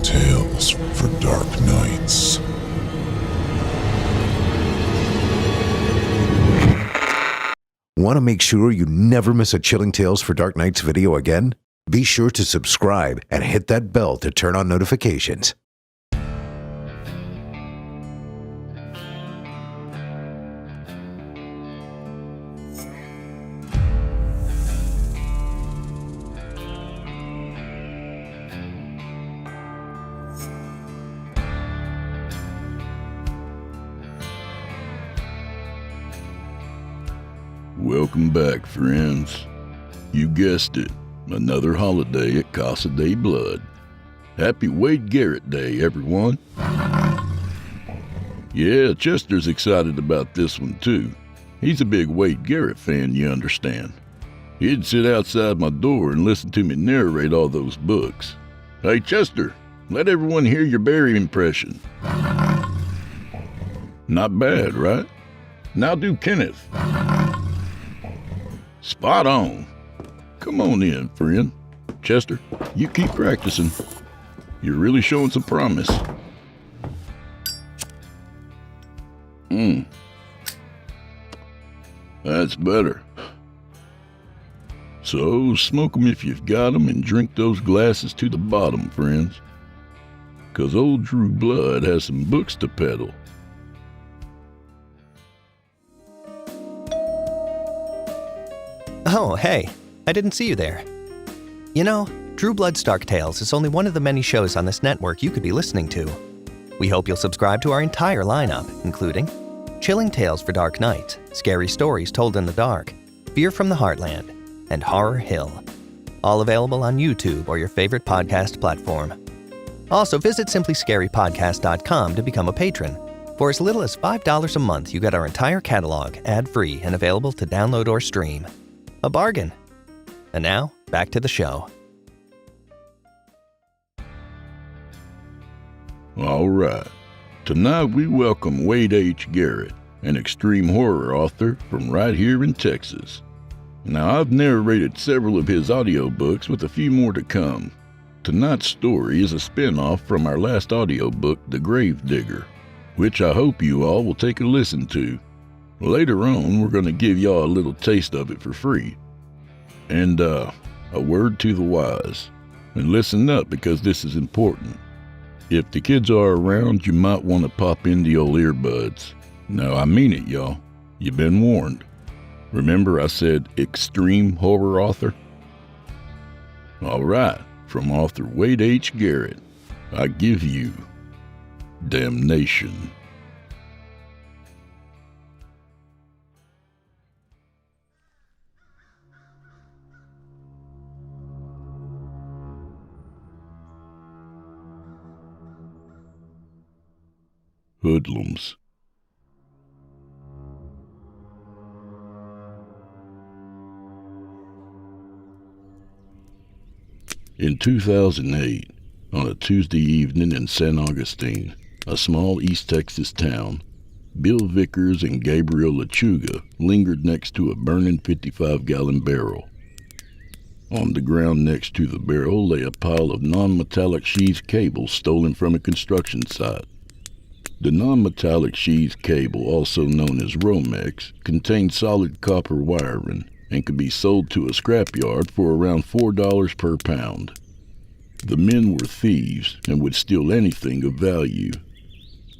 tales for dark nights. Want to make sure you never miss a Chilling Tales for Dark Nights video again? Be sure to subscribe and hit that bell to turn on notifications. Welcome back, friends. You guessed it, another holiday at Casa de Blood. Happy Wade Garrett Day, everyone. Yeah, Chester's excited about this one too. He's a big Wade Garrett fan, you understand. He'd sit outside my door and listen to me narrate all those books. Hey, Chester, let everyone hear your Barry impression. Not bad, right? Now do Kenneth. Spot on. Come on in, friend. Chester, you keep practicing. You're really showing some promise. That's better. So, smoke 'em if you've got 'em and drink those glasses to the bottom, friends. 'Cause old Drew Blood has some books to peddle. Oh, hey, I didn't see you there. You know, Drew Blood's Dark Tales is only one of the many shows on this network you could be listening to. We hope you'll subscribe to our entire lineup, including Chilling Tales for Dark Nights, Scary Stories Told in the Dark, Fear from the Heartland, and Horror Hill. All available on YouTube or your favorite podcast platform. Also, visit simplyscarypodcast.com to become a patron. For as little as $5 a month, you get our entire catalog ad-free and available to download or stream. A bargain. And now, back to the show. All right. Tonight we welcome Wade H. Garrett, an extreme horror author from right here in Texas. Now, I've narrated several of his audiobooks with a few more to come. Tonight's story is a spin-off from our last audiobook, The Grave Digger, which I hope you all will take a listen to. Later on, we're going to give y'all a little taste of it for free. And, a word to the wise. And listen up, because this is important. If the kids are around, you might want to pop in the old earbuds. No, I mean it, y'all. You've been warned. Remember I said extreme horror author? All right, from author Wade H. Garrett, I give you Damnation. Hoodlums. In 2008, on a Tuesday evening in San Augustine, a small East Texas town, Bill Vickers and Gabriel Lechuga lingered next to a burning 55-gallon barrel. On the ground next to the barrel lay a pile of non-metallic sheathed cable stolen from a construction site. The non-metallic sheathed cable, also known as Romex, contained solid copper wiring and could be sold to a scrapyard for around $4 per pound. The men were thieves and would steal anything of value.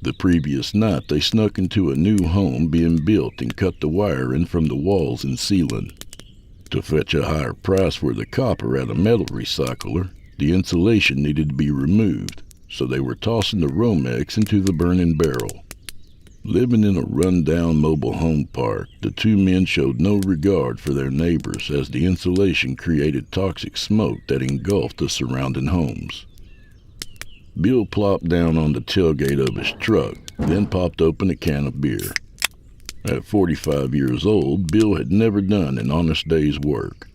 The previous night, they snuck into a new home being built and cut the wiring from the walls and ceiling. To fetch a higher price for the copper at a metal recycler, the insulation needed to be removed, so they were tossing the Romex into the burning barrel. Living in a run-down mobile home park, the two men showed no regard for their neighbors as the insulation created toxic smoke that engulfed the surrounding homes. Bill plopped down on the tailgate of his truck, then popped open a can of beer. At 45 years old, Bill had never done an honest day's work.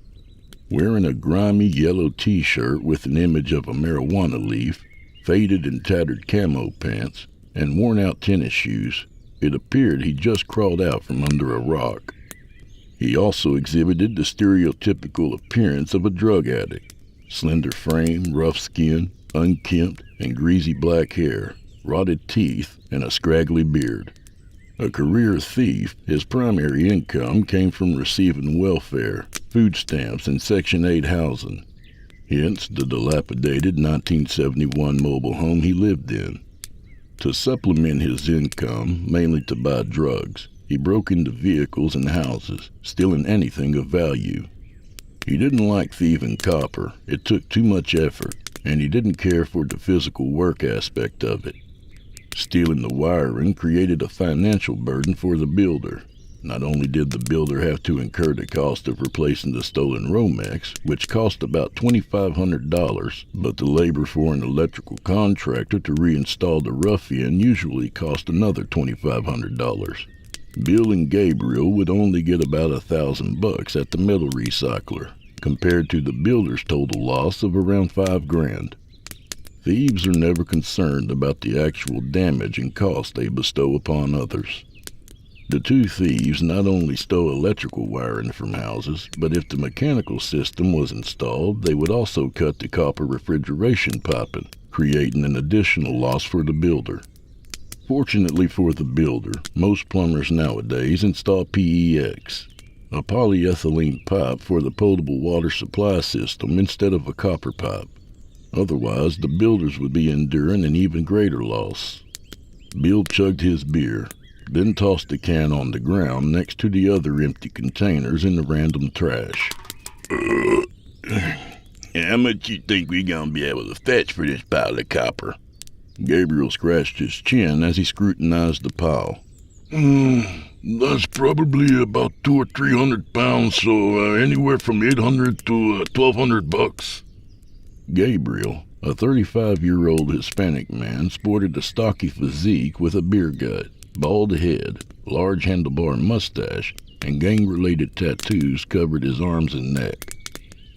Wearing a grimy yellow t-shirt with an image of a marijuana leaf, faded and tattered camo pants, and worn-out tennis shoes, it appeared he just crawled out from under a rock. He also exhibited the stereotypical appearance of a drug addict: slender frame, rough skin, unkempt and greasy black hair, rotted teeth, and a scraggly beard. A career thief, his primary income came from receiving welfare, food stamps, and Section 8 housing. Hence the dilapidated 1971 mobile home he lived in. To supplement his income, mainly to buy drugs, he broke into vehicles and houses, stealing anything of value. He didn't like thieving copper. It took too much effort, and he didn't care for the physical work aspect of it. Stealing the wiring created a financial burden for the builder. Not only did the builder have to incur the cost of replacing the stolen Romex, which cost about $2,500, but the labor for an electrical contractor to reinstall the ruffian usually cost another $2,500. Bill and Gabriel would only get about $1,000 at the metal recycler, compared to the builder's total loss of around $5,000. Thieves are never concerned about the actual damage and cost they bestow upon others. The two thieves not only stole electrical wiring from houses, but if the mechanical system was installed, they would also cut the copper refrigeration piping, creating an additional loss for the builder. Fortunately for the builder, most plumbers nowadays install PEX, a polyethylene pipe for the potable water supply system instead of a copper pipe. Otherwise, the builders would be enduring an even greater loss. Bill chugged his beer, then tossed the can on the ground next to the other empty containers in the random trash. How much you think we gonna be able to fetch for this pile of copper? Gabriel scratched his chin as he scrutinized the pile. That's probably about 200 or 300 pounds, so anywhere from $800 to $1,200. Gabriel, a 35-year-old Hispanic man, sported a stocky physique with a beer gut, bald head, large handlebar mustache, and gang-related tattoos covered his arms and neck.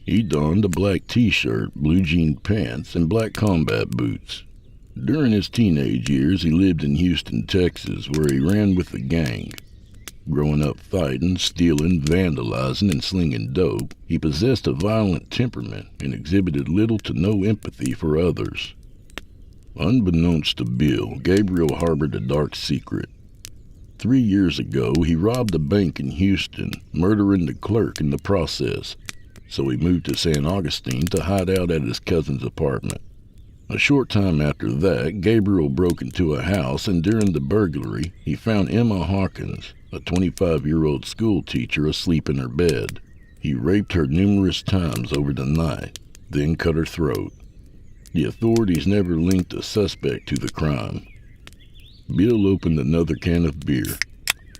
He donned a black t-shirt, blue jean pants, and black combat boots. During his teenage years, he lived in Houston, Texas, where he ran with the gang. Growing up fighting, stealing, vandalizing, and slinging dope, he possessed a violent temperament and exhibited little to no empathy for others. Unbeknownst to Bill, Gabriel harbored a dark secret. 3 years ago, he robbed a bank in Houston, murdering the clerk in the process, so he moved to San Augustine to hide out at his cousin's apartment. A short time after that, Gabriel broke into a house, and during the burglary, he found Emma Hawkins, a 25-year-old school teacher, asleep in her bed. He raped her numerous times over the night, then cut her throat. The authorities never linked a suspect to the crime. Bill opened another can of beer.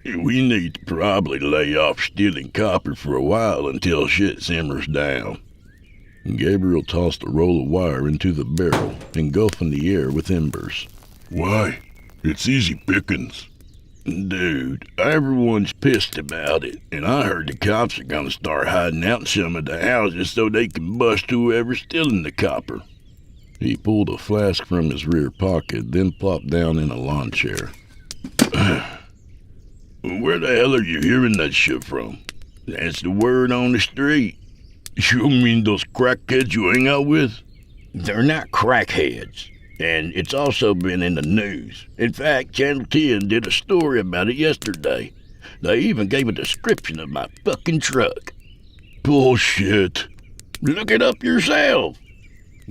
We need to probably lay off stealing copper for a while until shit simmers down. Gabriel tossed a roll of wire into the barrel, engulfing the air with embers. Why? It's easy pickings. Dude, everyone's pissed about it, and I heard the cops are gonna start hiding out in some of the houses so they can bust whoever's stealing the copper. He pulled a flask from his rear pocket, then plopped down in a lawn chair. Where the hell are you hearing that shit from? That's the word on the street. You mean those crackheads you hang out with? They're not crackheads, and it's also been in the news. In fact, Channel 10 did a story about it yesterday. They even gave a description of my fucking truck. Bullshit. Look it up yourself.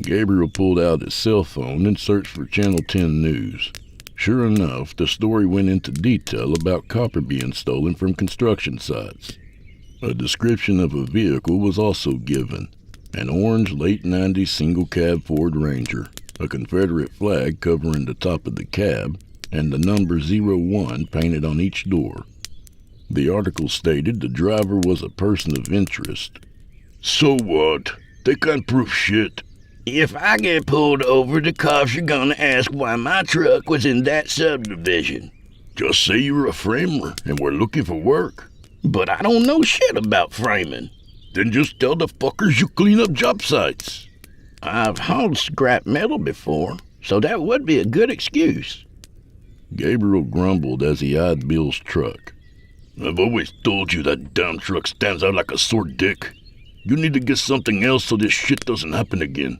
Gabriel pulled out his cell phone and searched for Channel 10 News. Sure enough, the story went into detail about copper being stolen from construction sites. A description of a vehicle was also given, an orange late 90s single-cab Ford Ranger, a Confederate flag covering the top of the cab, and the number 01 painted on each door. The article stated the driver was a person of interest. So what? They can't prove shit. If I get pulled over, the cops are gonna ask why my truck was in that subdivision. Just say you're a framer and we're looking for work. But I don't know shit about framing. Then just tell the fuckers you clean up job sites. I've hauled scrap metal before, so that would be a good excuse. Gabriel grumbled as he eyed Bill's truck. I've always told you that damn truck stands out like a sore dick. You need to get something else so this shit doesn't happen again.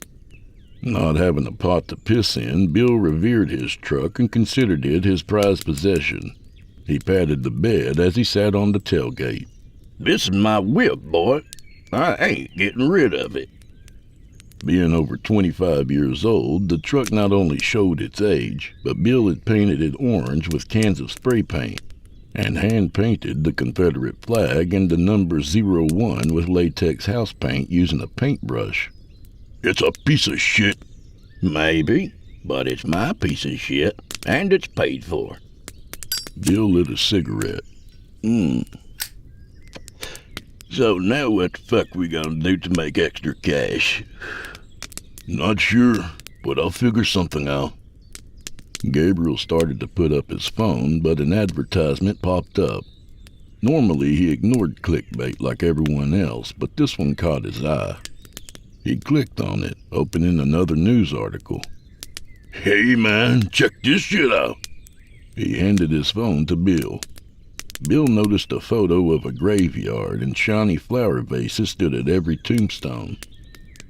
Not having a pot to piss in, Bill revered his truck and considered it his prized possession. He patted the bed as he sat on the tailgate. This is my whip, boy. I ain't getting rid of it. Being over 25 years old, the truck not only showed its age, but Bill had painted it orange with cans of spray paint, and hand-painted the Confederate flag and the number 01 with latex house paint using a paintbrush. It's a piece of shit. Maybe, but it's my piece of shit, and it's paid for. Bill lit a cigarette. So now what the fuck we gonna do to make extra cash? Not sure, but I'll figure something out. Gabriel started to put up his phone, but an advertisement popped up. Normally he ignored clickbait like everyone else, but this one caught his eye. He clicked on it, opening another news article. Hey man, check this shit out. He handed his phone to Bill. Bill noticed a photo of a graveyard, and shiny flower vases stood at every tombstone.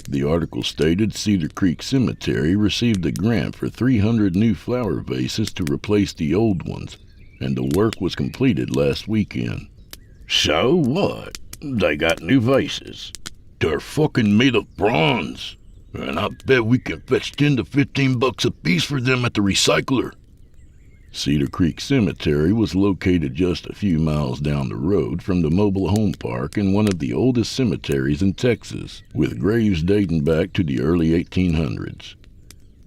The article stated Cedar Creek Cemetery received a grant for 300 new flower vases to replace the old ones, and the work was completed last weekend. So what? They got new vases. They're fucking made of bronze, and I bet we can fetch 10 to 15 bucks a piece for them at the recycler. Cedar Creek Cemetery was located just a few miles down the road from the mobile home park in one of the oldest cemeteries in Texas, with graves dating back to the early 1800s.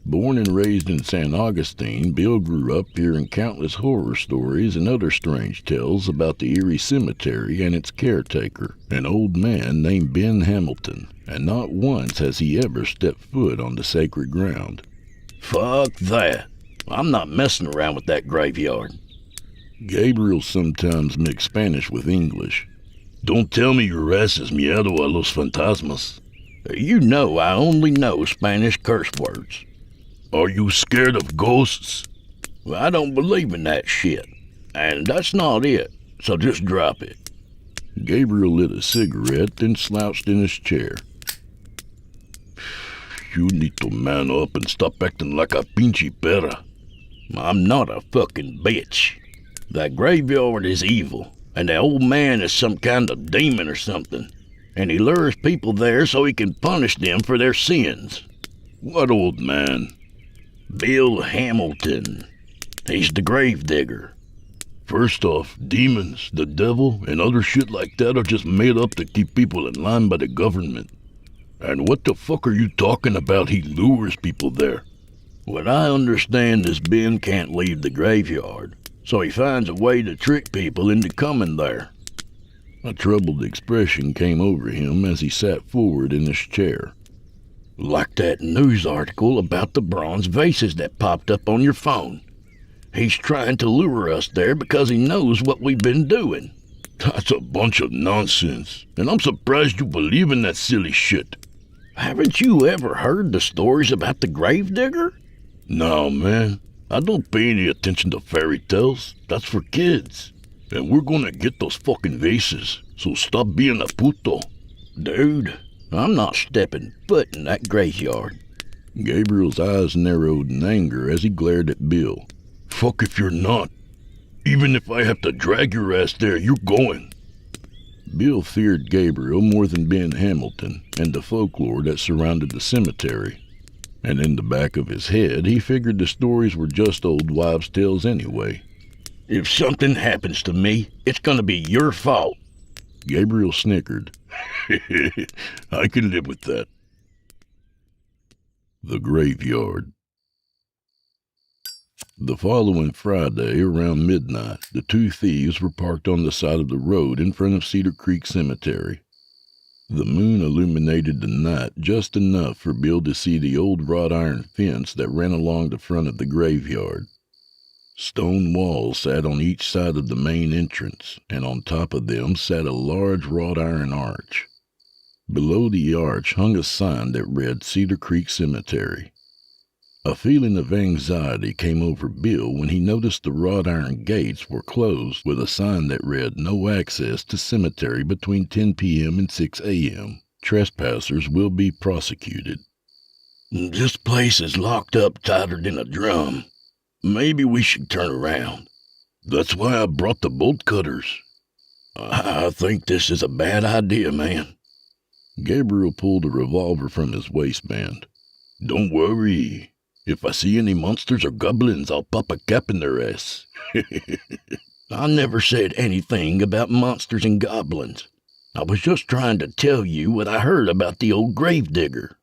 Born and raised in San Augustine, Bill grew up hearing countless horror stories and other strange tales about the eerie cemetery and its caretaker, an old man named Ben Hamilton, and not once has he ever stepped foot on the sacred ground. Fuck that. I'm not messing around with that graveyard. Gabriel sometimes mixed Spanish with English. Don't tell me your ass is miedo a los fantasmas. You know I only know Spanish curse words. Are you scared of ghosts? Well, I don't believe in that shit. And that's not it, so just drop it. Gabriel lit a cigarette, then slouched in his chair. You need to man up and stop acting like a pinche perra. I'm not a fucking bitch. That graveyard is evil, and the old man is some kind of demon or something, and he lures people there so he can punish them for their sins. What old man? Bill Hamilton. He's the gravedigger. First off, demons, the devil, and other shit like that are just made up to keep people in line by the government. And what the fuck are you talking about he lures people there? What I understand is Ben can't leave the graveyard, so he finds a way to trick people into coming there. A troubled expression came over him as he sat forward in his chair. Like that news article about the bronze vases that popped up on your phone. He's trying to lure us there because he knows what we've been doing. That's a bunch of nonsense, and I'm surprised you believe in that silly shit. Haven't you ever heard the stories about the gravedigger? No, man. I don't pay any attention to fairy tales. That's for kids. And we're gonna get those fucking vases, so stop being a puto. Dude, I'm not stepping foot in that graveyard. Gabriel's eyes narrowed in anger as he glared at Bill. Fuck if you're not. Even if I have to drag your ass there, you're going. Bill feared Gabriel more than Ben Hamilton and the folklore that surrounded the cemetery. And in the back of his head, he figured the stories were just old wives' tales anyway. If something happens to me, it's gonna be your fault. Gabriel snickered. I can live with that. The graveyard. The following Friday, around midnight, the two thieves were parked on the side of the road in front of Cedar Creek Cemetery. The moon illuminated the night just enough for Bill to see the old wrought iron fence that ran along the front of the graveyard. Stone walls sat on each side of the main entrance, and on top of them sat a large wrought iron arch. Below the arch hung a sign that read Cedar Creek Cemetery. A feeling of anxiety came over Bill when he noticed the wrought iron gates were closed with a sign that read "No access to cemetery between 10 p.m. and 6 a.m. Trespassers will be prosecuted." This place is locked up tighter than a drum. Maybe we should turn around. That's why I brought the bolt cutters. I think this is a bad idea, man. Gabriel pulled a revolver from his waistband. Don't worry. If I see any monsters or goblins, I'll pop a cap in their ass. I never said anything about monsters and goblins. I was just trying to tell you what I heard about the old gravedigger.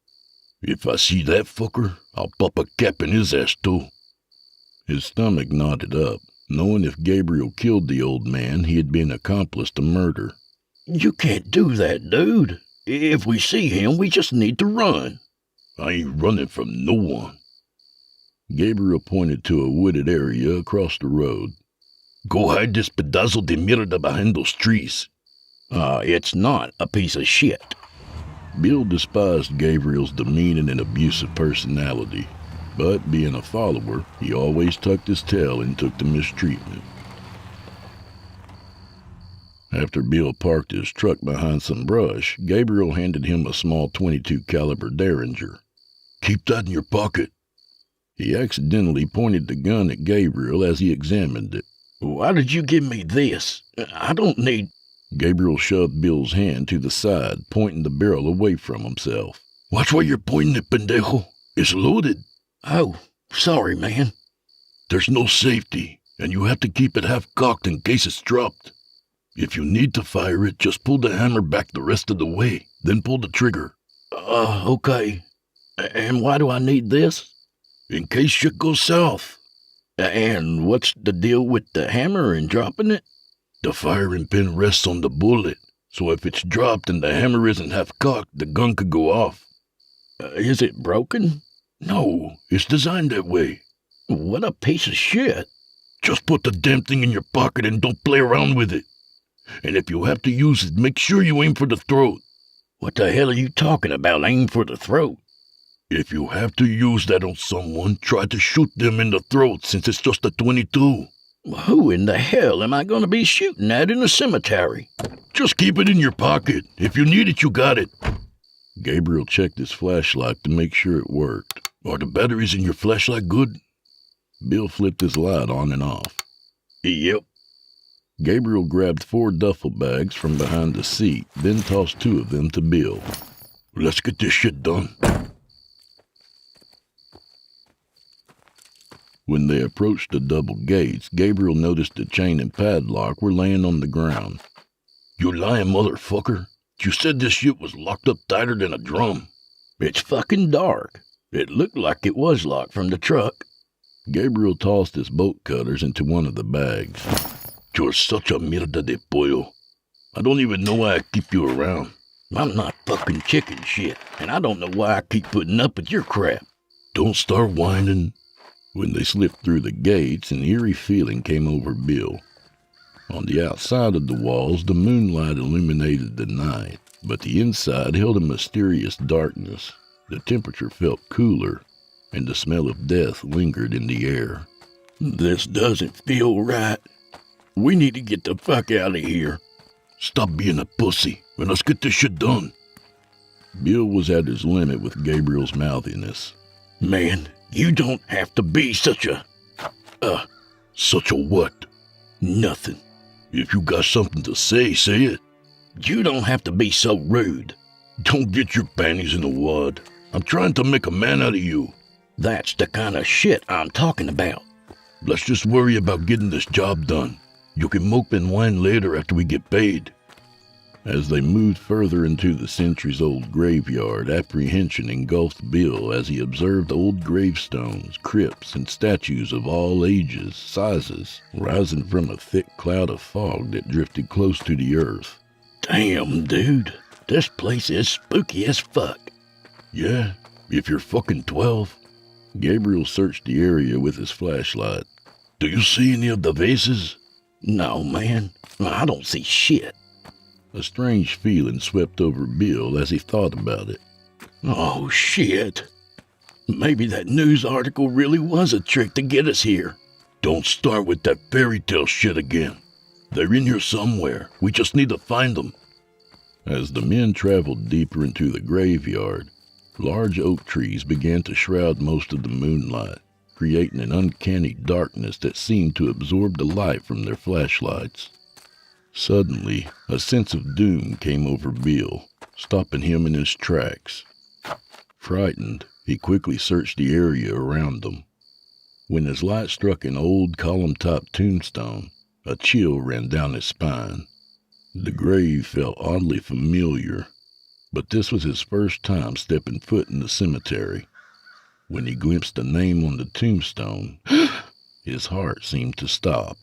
If I see that fucker, I'll pop a cap in his ass too. His stomach knotted up, knowing if Gabriel killed the old man, he had been accomplice to murder. You can't do that, dude. If we see him, we just need to run. I ain't running from no one. Gabriel pointed to a wooded area across the road. Go hide this pedazo de mierda behind those trees. It's not a piece of shit. Bill despised Gabriel's demeaning and abusive personality, but being a follower, he always tucked his tail and took the mistreatment. After Bill parked his truck behind some brush, Gabriel handed him a small .22 caliber Derringer. Keep that in your pocket. He accidentally pointed the gun at Gabriel as he examined it. Why did you give me this? I don't need... Gabriel shoved Bill's hand to the side, pointing the barrel away from himself. Watch where you're pointing it, pendejo. It's loaded. Oh, sorry, man. There's no safety, and you have to keep it half-cocked in case it's dropped. If you need to fire it, just pull the hammer back the rest of the way, then pull the trigger. Okay. And why do I need this? In case shit goes south. And what's the deal with the hammer and dropping it? The firing pin rests on the bullet, so if it's dropped and the hammer isn't half-cocked, the gun could go off. Is it broken? No, it's designed that way. What a piece of shit. Just put the damn thing in your pocket and don't play around with it. And if you have to use it, make sure you aim for the throat. What the hell are you talking about, aim for the throat? If you have to use that on someone, try to shoot them in the throat since it's just a .22. Who in the hell am I going to be shooting at in a cemetery? Just keep it in your pocket. If you need it, you got it. Gabriel checked his flashlight to make sure it worked. Are the batteries in your flashlight good? Bill flipped his light on and off. Yep. Gabriel grabbed 4 duffel bags from behind the seat, then tossed 2 of them to Bill. Let's get this shit done. When they approached the double gates, Gabriel noticed the chain and padlock were laying on the ground. You lying motherfucker. You said this shit was locked up tighter than a drum. It's fucking dark. It looked like it was locked from the truck. Gabriel tossed his bolt cutters into one of the bags. You're such a mierda de pollo. I don't even know why I keep you around. I'm not fucking chicken shit, and I don't know why I keep putting up with your crap. Don't start whining. When they slipped through the gates, an eerie feeling came over Bill. On the outside of the walls, the moonlight illuminated the night, but the inside held a mysterious darkness. The temperature felt cooler, and the smell of death lingered in the air. This doesn't feel right. We need to get the fuck out of here. Stop being a pussy, and let's get this shit done. Bill was at his limit with Gabriel's mouthiness. Man, you don't have to be such a... Such a what? Nothing. If you got something to say, say it. You don't have to be so rude. Don't get your panties in a wad. I'm trying to make a man out of you. That's the kind of shit I'm talking about. Let's just worry about getting this job done. You can mope and whine later after we get paid. As they moved further into the centuries-old graveyard, apprehension engulfed Bill as he observed old gravestones, crypts, and statues of all ages, sizes, rising from a thick cloud of fog that drifted close to the earth. Damn, dude. This place is spooky as fuck. Yeah, if you're fucking 12. Gabriel searched the area with his flashlight. Do you see any of the vases? No, man. I don't see shit. A strange feeling swept over Bill as he thought about it. Oh, shit. Maybe that news article really was a trick to get us here. Don't start with that fairy tale shit again. They're in here somewhere. We just need to find them. As the men traveled deeper into the graveyard, Large oak trees began to shroud most of the moonlight, creating an uncanny darkness that seemed to absorb the light from their flashlights. Suddenly, a sense of doom came over Bill, stopping him in his tracks. Frightened, he quickly searched the area around them. When his light struck an old column-topped tombstone, a chill ran down his spine. The grave felt oddly familiar, but this was his first time stepping foot in the cemetery. When he glimpsed the name on the tombstone, his heart seemed to stop.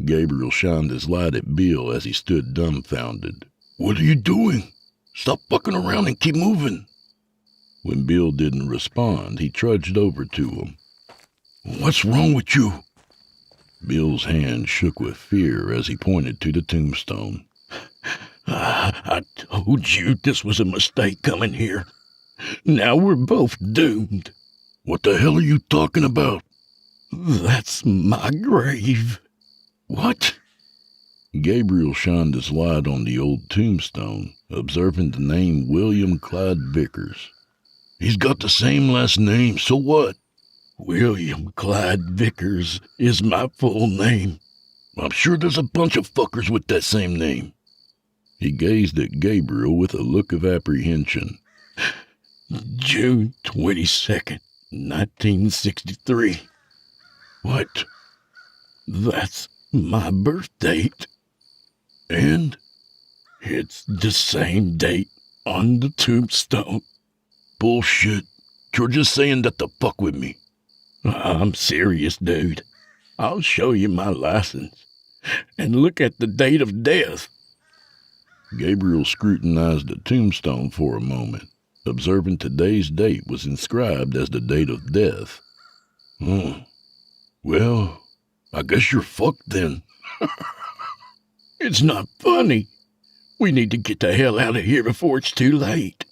Gabriel shined his light at Bill as he stood dumbfounded. "What are you doing? Stop fucking around and keep moving." When Bill didn't respond, he trudged over to him. "What's wrong with you?" Bill's hand shook with fear as he pointed to the tombstone. I told you this was a mistake coming here. Now we're both doomed. "What the hell are you talking about?" That's my grave. "What?" Gabriel shined his light on the old tombstone, observing the name William Clyde Vickers. "He's got the same last name, so what?" William Clyde Vickers is my full name. "I'm sure there's a bunch of fuckers with that same name." He gazed at Gabriel with a look of apprehension. June 22nd, 1963. "What?" That's my birth date. "And?" It's the same date on the tombstone. "Bullshit. You're just saying that to fuck with me." I'm serious, dude. I'll show you my license. And look at the date of death. Gabriel scrutinized the tombstone for a moment, observing today's date was inscribed as the date of death. Well, I guess you're fucked then. It's not funny. We need to get the hell out of here before it's too late.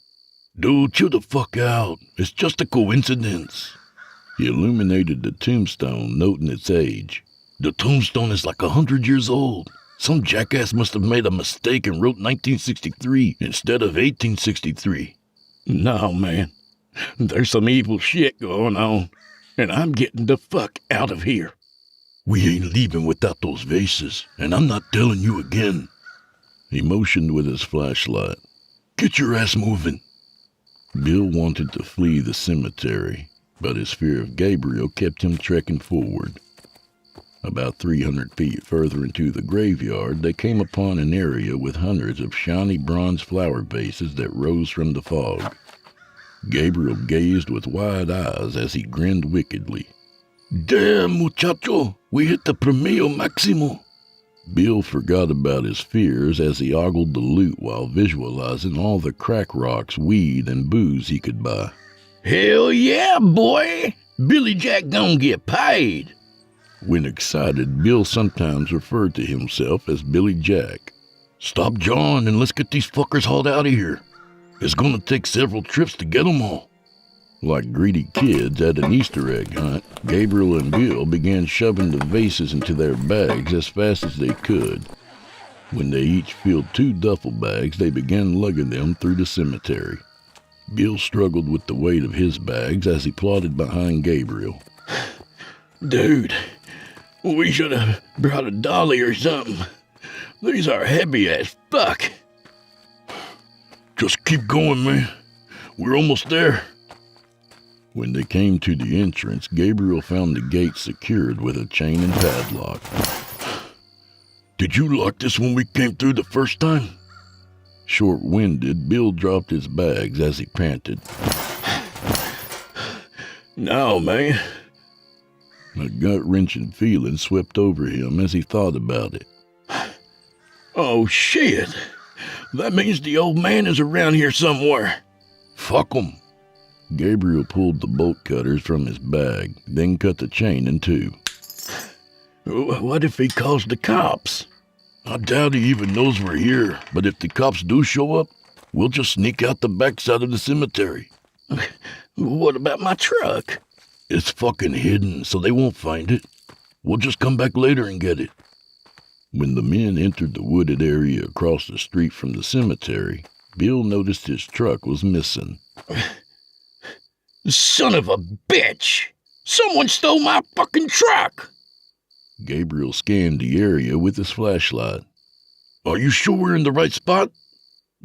Dude, chill the fuck out. It's just a coincidence. He illuminated the tombstone, noting its age. The tombstone is like 100 years old. Some jackass must have made a mistake and wrote 1963 instead of 1863. No, man. There's some evil shit going on, and I'm getting the fuck out of here. We ain't leaving without those vases, and I'm not telling you again. He motioned with his flashlight. Get your ass moving. Bill wanted to flee the cemetery, but his fear of Gabriel kept him trekking forward. About 300 feet further into the graveyard, they came upon an area with hundreds of shiny bronze flower vases that rose from the fog. Gabriel gazed with wide eyes as he grinned wickedly. Damn, muchacho, we hit the Premio Maximo. Bill forgot about his fears as he ogled the loot while visualizing all the crack rocks, weed, and booze he could buy. Hell yeah, boy! Billy Jack gon' get paid! When excited, Bill sometimes referred to himself as Billy Jack. Stop John and let's get these fuckers hauled out of here. It's gonna take several trips to get them all. Like greedy kids at an Easter egg hunt, Gabriel and Bill began shoving the vases into their bags as fast as they could. When they each filled 2 duffel bags, they began lugging them through the cemetery. Bill struggled with the weight of his bags as he plodded behind Gabriel. Dude, we should have brought a dolly or something. These are heavy as fuck. Just keep going, man. We're almost there. When they came to the entrance, Gabriel found the gate secured with a chain and padlock. Did you lock this when we came through the first time? Short-winded, Bill dropped his bags as he panted. No, man. A gut-wrenching feeling swept over him as he thought about it. Oh, shit. That means the old man is around here somewhere. Fuck him. Gabriel pulled the bolt cutters from his bag, then cut the chain in 2. What if he calls the cops? I doubt he even knows we're here, but if the cops do show up, we'll just sneak out the backside of the cemetery. What about my truck? It's fucking hidden, so they won't find it. We'll just come back later and get it. When the men entered the wooded area across the street from the cemetery, Bill noticed his truck was missing. Son of a bitch! Someone stole my fucking truck! Gabriel scanned the area with his flashlight. Are you sure we're in the right spot?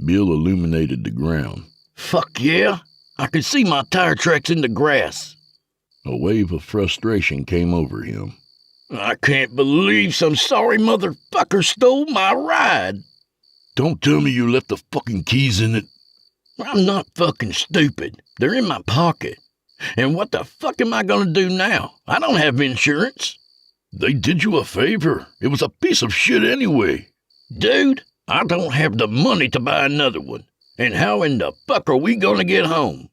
Bill illuminated the ground. Fuck yeah! I can see my tire tracks in the grass. A wave of frustration came over him. I can't believe some sorry motherfucker stole my ride. Don't tell me you left the fucking keys in it. I'm not fucking stupid. They're in my pocket. And what the fuck am I gonna do now? I don't have insurance. They did you a favor. It was a piece of shit anyway. Dude, I don't have the money to buy another one. And how in the fuck are we gonna get home?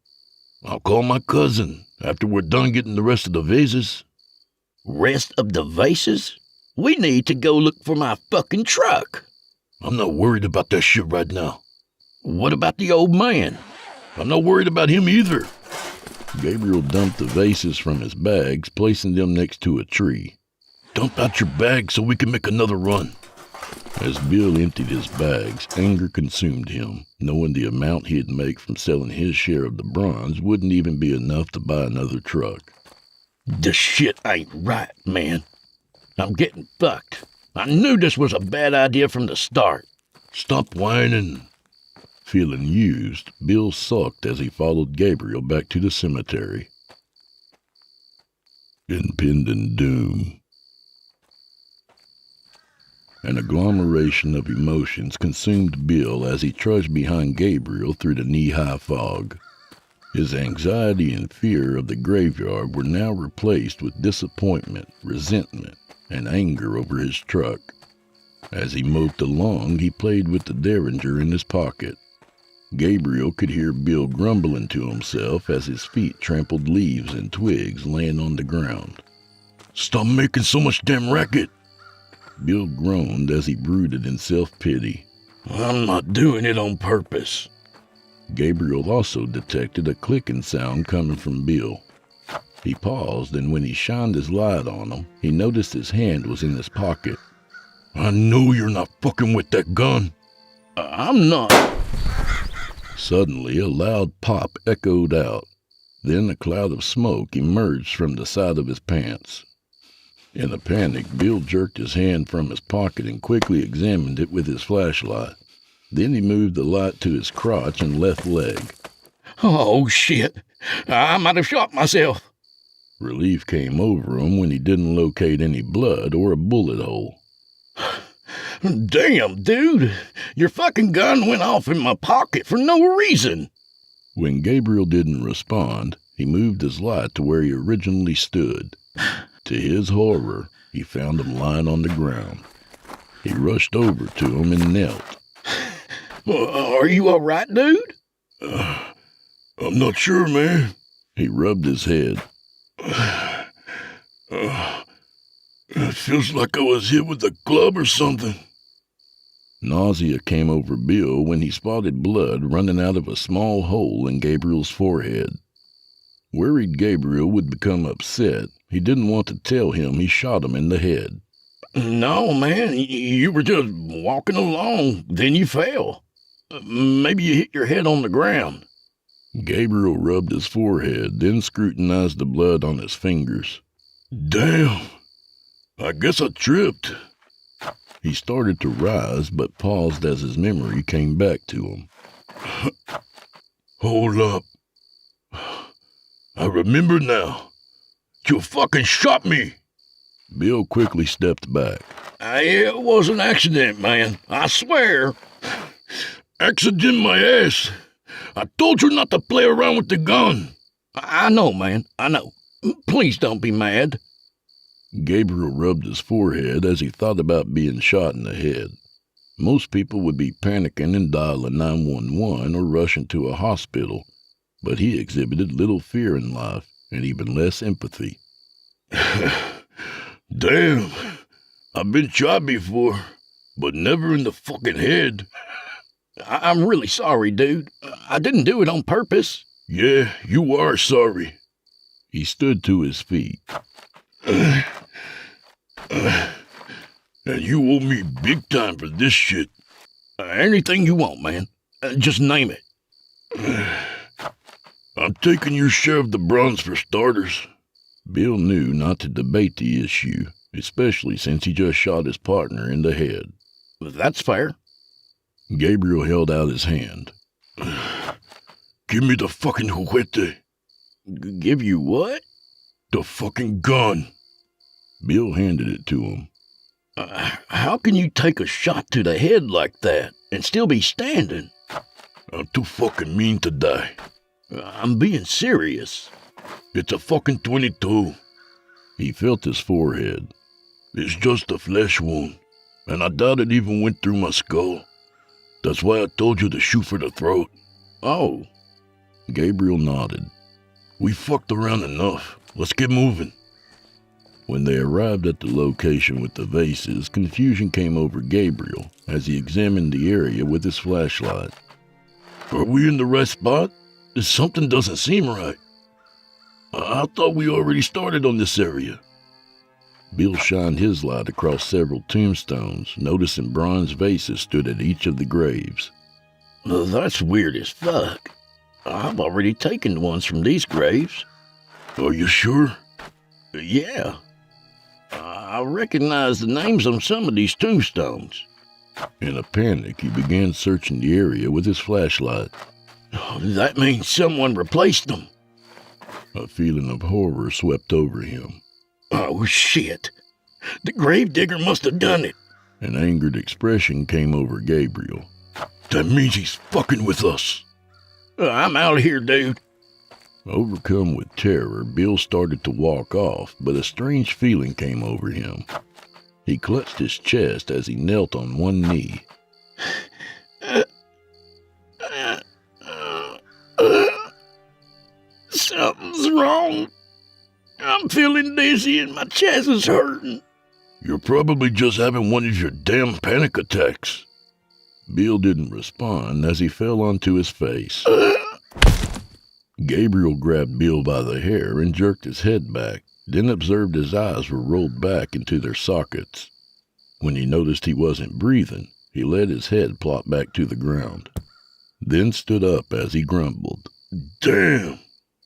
I'll call my cousin after we're done getting the rest of the vases. Rest of the vases? We need to go look for my fucking truck. I'm not worried about that shit right now. What about the old man? I'm not worried about him either. Gabriel dumped the vases from his bags, placing them next to a tree. Dump out your bag so we can make another run. As Bill emptied his bags, anger consumed him, knowing the amount he'd make from selling his share of the bronze wouldn't even be enough to buy another truck. This shit ain't right, man. I'm getting fucked. I knew this was a bad idea from the start. Stop whining. Feeling used, Bill sulked as he followed Gabriel back to the cemetery. Impending doom. An agglomeration of emotions consumed Bill as he trudged behind Gabriel through the knee-high fog. His anxiety and fear of the graveyard were now replaced with disappointment, resentment, and anger over his truck. As he moped along, he played with the derringer in his pocket. Gabriel could hear Bill grumbling to himself as his feet trampled leaves and twigs laying on the ground. Stop making so much damn racket. Bill groaned as he brooded in self-pity. I'm not doing it on purpose. Gabriel also detected a clicking sound coming from Bill. He paused, and when he shined his light on him, he noticed his hand was in his pocket. I know you're not fucking with that gun. I'm not. Suddenly, a loud pop echoed out. Then a cloud of smoke emerged from the side of his pants. In a panic, Bill jerked his hand from his pocket and quickly examined it with his flashlight. Then he moved the light to his crotch and left leg. Oh, shit. I might have shot myself. Relief came over him when he didn't locate any blood or a bullet hole. Damn, dude. Your fucking gun went off in my pocket for no reason. When Gabriel didn't respond, he moved his light to where he originally stood. To his horror, he found him lying on the ground. He rushed over to him and knelt. Are you all right, dude? I'm not sure, man. He rubbed his head. It feels like I was hit with a club or something. Nausea came over Bill when he spotted blood running out of a small hole in Gabriel's forehead. Worried Gabriel would become upset, he didn't want to tell him he shot him in the head. No, man, you were just walking along, then you fell. Maybe you hit your head on the ground. Gabriel rubbed his forehead, then scrutinized the blood on his fingers. Damn, I guess I tripped. He started to rise, but paused as his memory came back to him. Hold up. I remember now. You fucking shot me. Bill quickly stepped back. It was an accident, man. I swear. Accident my ass. I told you not to play around with the gun. I know, man. I know. Please don't be mad. Gabriel rubbed his forehead as he thought about being shot in the head. Most people would be panicking and dialing 911 or rushing to a hospital, but he exhibited little fear in life and even less empathy. Damn, I've been shot before, but never in the fucking head. I'm really sorry, dude. I didn't do it on purpose. Yeah, you are sorry. He stood to his feet. And you owe me big time for this shit. Anything you want, man. Just name it. I'm taking your share of the bronze for starters. Bill knew not to debate the issue, especially since he just shot his partner in the head. That's fair. Gabriel held out his hand. Give me the fucking juguete. Give you what? The fucking gun. Bill handed it to him. How can you take a shot to the head like that and still be standing? I'm too fucking mean to die. I'm being serious. It's a fucking 22. He felt his forehead. It's just a flesh wound, and I doubt it even went through my skull. That's why I told you to shoot for the throat. Oh. Gabriel nodded. We fucked around enough. Let's get moving. When they arrived at the location with the vases, confusion came over Gabriel as he examined the area with his flashlight. Are we in the right spot? Something doesn't seem right. I thought we already started on this area. Bill shined his light across several tombstones, noticing bronze vases stood at each of the graves. That's weird as fuck. I've already taken ones from these graves. Are you sure? Yeah. I recognize the names on some of these tombstones. In a panic, he began searching the area with his flashlight. That means someone replaced them. A feeling of horror swept over him. Oh, shit. The gravedigger must have done it. An angered expression came over Gabriel. That means he's fucking with us. I'm out of here, dude. Overcome with terror, Bill started to walk off, but a strange feeling came over him. He clutched his chest as he knelt on one knee. Something's wrong. I'm feeling dizzy and my chest is hurting. You're probably just having one of your damn panic attacks. Bill didn't respond as he fell onto his face. Gabriel grabbed Bill by the hair and jerked his head back, then observed his eyes were rolled back into their sockets. When he noticed he wasn't breathing, he let his head plop back to the ground, then stood up as he grumbled. Damn!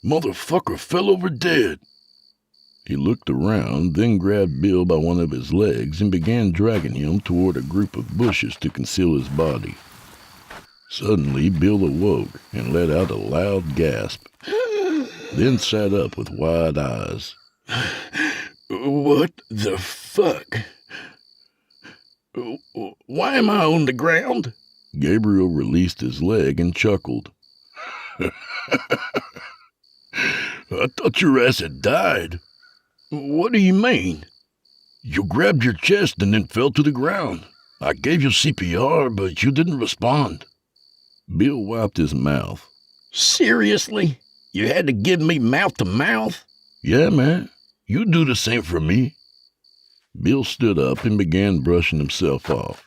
Motherfucker fell over dead. He looked around, then grabbed Bill by one of his legs and began dragging him toward a group of bushes to conceal his body. Suddenly, Bill awoke and let out a loud gasp, then sat up with wide eyes. What the fuck? Why am I on the ground? Gabriel released his leg and chuckled. I thought your ass had died. What do you mean? You grabbed your chest and then fell to the ground. I gave you CPR, but you didn't respond. Bill wiped his mouth. Seriously? You had to give me mouth to mouth? Yeah, man. You do the same for me. Bill stood up and began brushing himself off.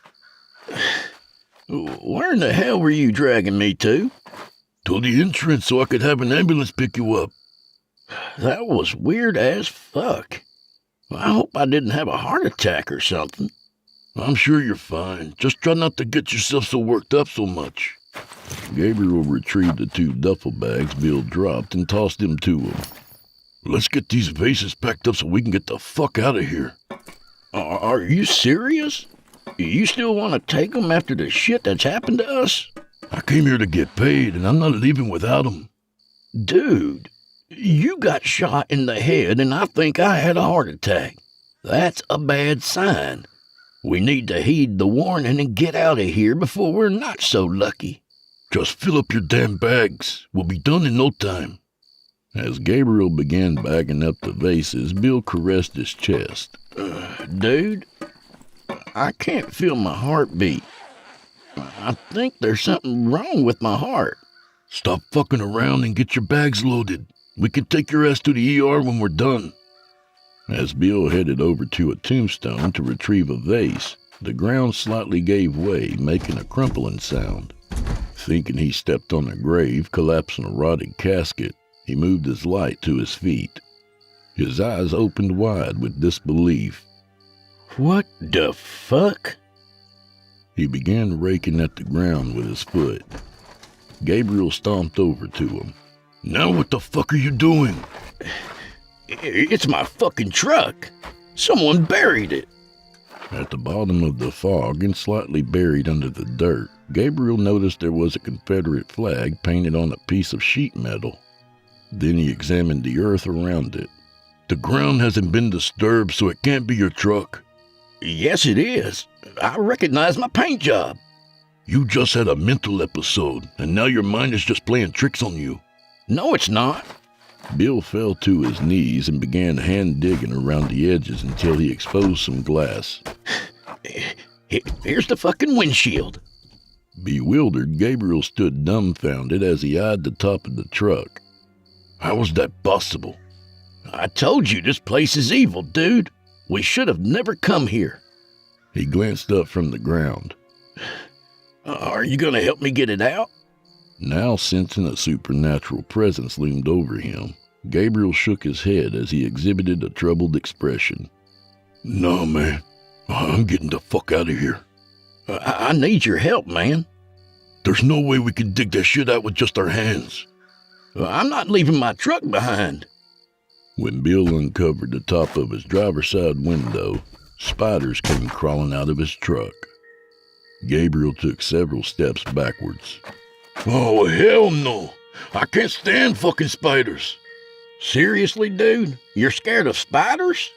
Where in the hell were you dragging me to? To the entrance so I could have an ambulance pick you up. That was weird as fuck. I hope I didn't have a heart attack or something. I'm sure you're fine. Just try not to get yourself so worked up so much. Gabriel retrieved the 2 duffel bags Bill dropped and tossed them to him. Let's get these vases packed up so we can get the fuck out of here. Are you serious? You still want to take them after the shit that's happened to us? I came here to get paid, and I'm not leaving without them. Dude, you got shot in the head, and I think I had a heart attack. That's a bad sign. We need to heed the warning and get out of here before we're not so lucky. Just fill up your damn bags. We'll be done in no time. As Gabriel began bagging up the vases, Bill caressed his chest. Dude, I can't feel my heartbeat. I think there's something wrong with my heart. Stop fucking around and get your bags loaded. We can take your ass to the ER when we're done. As Bill headed over to a tombstone to retrieve a vase, the ground slightly gave way, making a crumpling sound. Thinking he stepped on a grave, collapsing a rotted casket, he moved his light to his feet. His eyes opened wide with disbelief. What the fuck? He began raking at the ground with his foot. Gabriel stomped over to him. Now what the fuck are you doing? It's my fucking truck. Someone buried it. At the bottom of the fog and slightly buried under the dirt, Gabriel noticed there was a Confederate flag painted on a piece of sheet metal. Then he examined the earth around it. The ground hasn't been disturbed, so it can't be your truck. Yes, it is. I recognize my paint job. You just had a mental episode, and now your mind is just playing tricks on you. No, it's not. Bill fell to his knees and began hand digging around the edges until he exposed some glass. Here's the fucking windshield. Bewildered, Gabriel stood dumbfounded as he eyed the top of the truck. How was that possible? I told you this place is evil, dude. We should have never come here. He glanced up from the ground. Are you gonna help me get it out? Now sensing a supernatural presence loomed over him, Gabriel shook his head as he exhibited a troubled expression. No, man. I'm getting the fuck out of here. I need your help, man. There's no way we can dig that shit out with just our hands. I'm not leaving my truck behind. When Bill uncovered the top of his driver's side window, spiders came crawling out of his truck. Gabriel took several steps backwards. Oh, hell no. I can't stand fucking spiders. Seriously, dude? You're scared of spiders?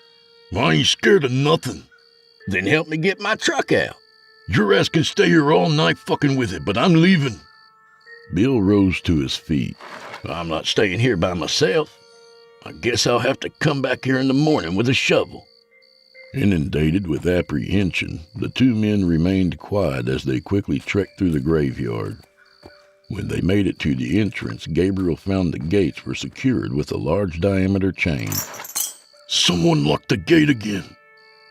I ain't scared of nothing. Then help me get my truck out. Your ass can stay here all night fucking with it, but I'm leaving. Bill rose to his feet. I'm not staying here by myself. I guess I'll have to come back here in the morning with a shovel. Inundated with apprehension, the two men remained quiet as they quickly trekked through the graveyard. When they made it to the entrance, Gabriel found the gates were secured with a large diameter chain. Someone locked the gate again.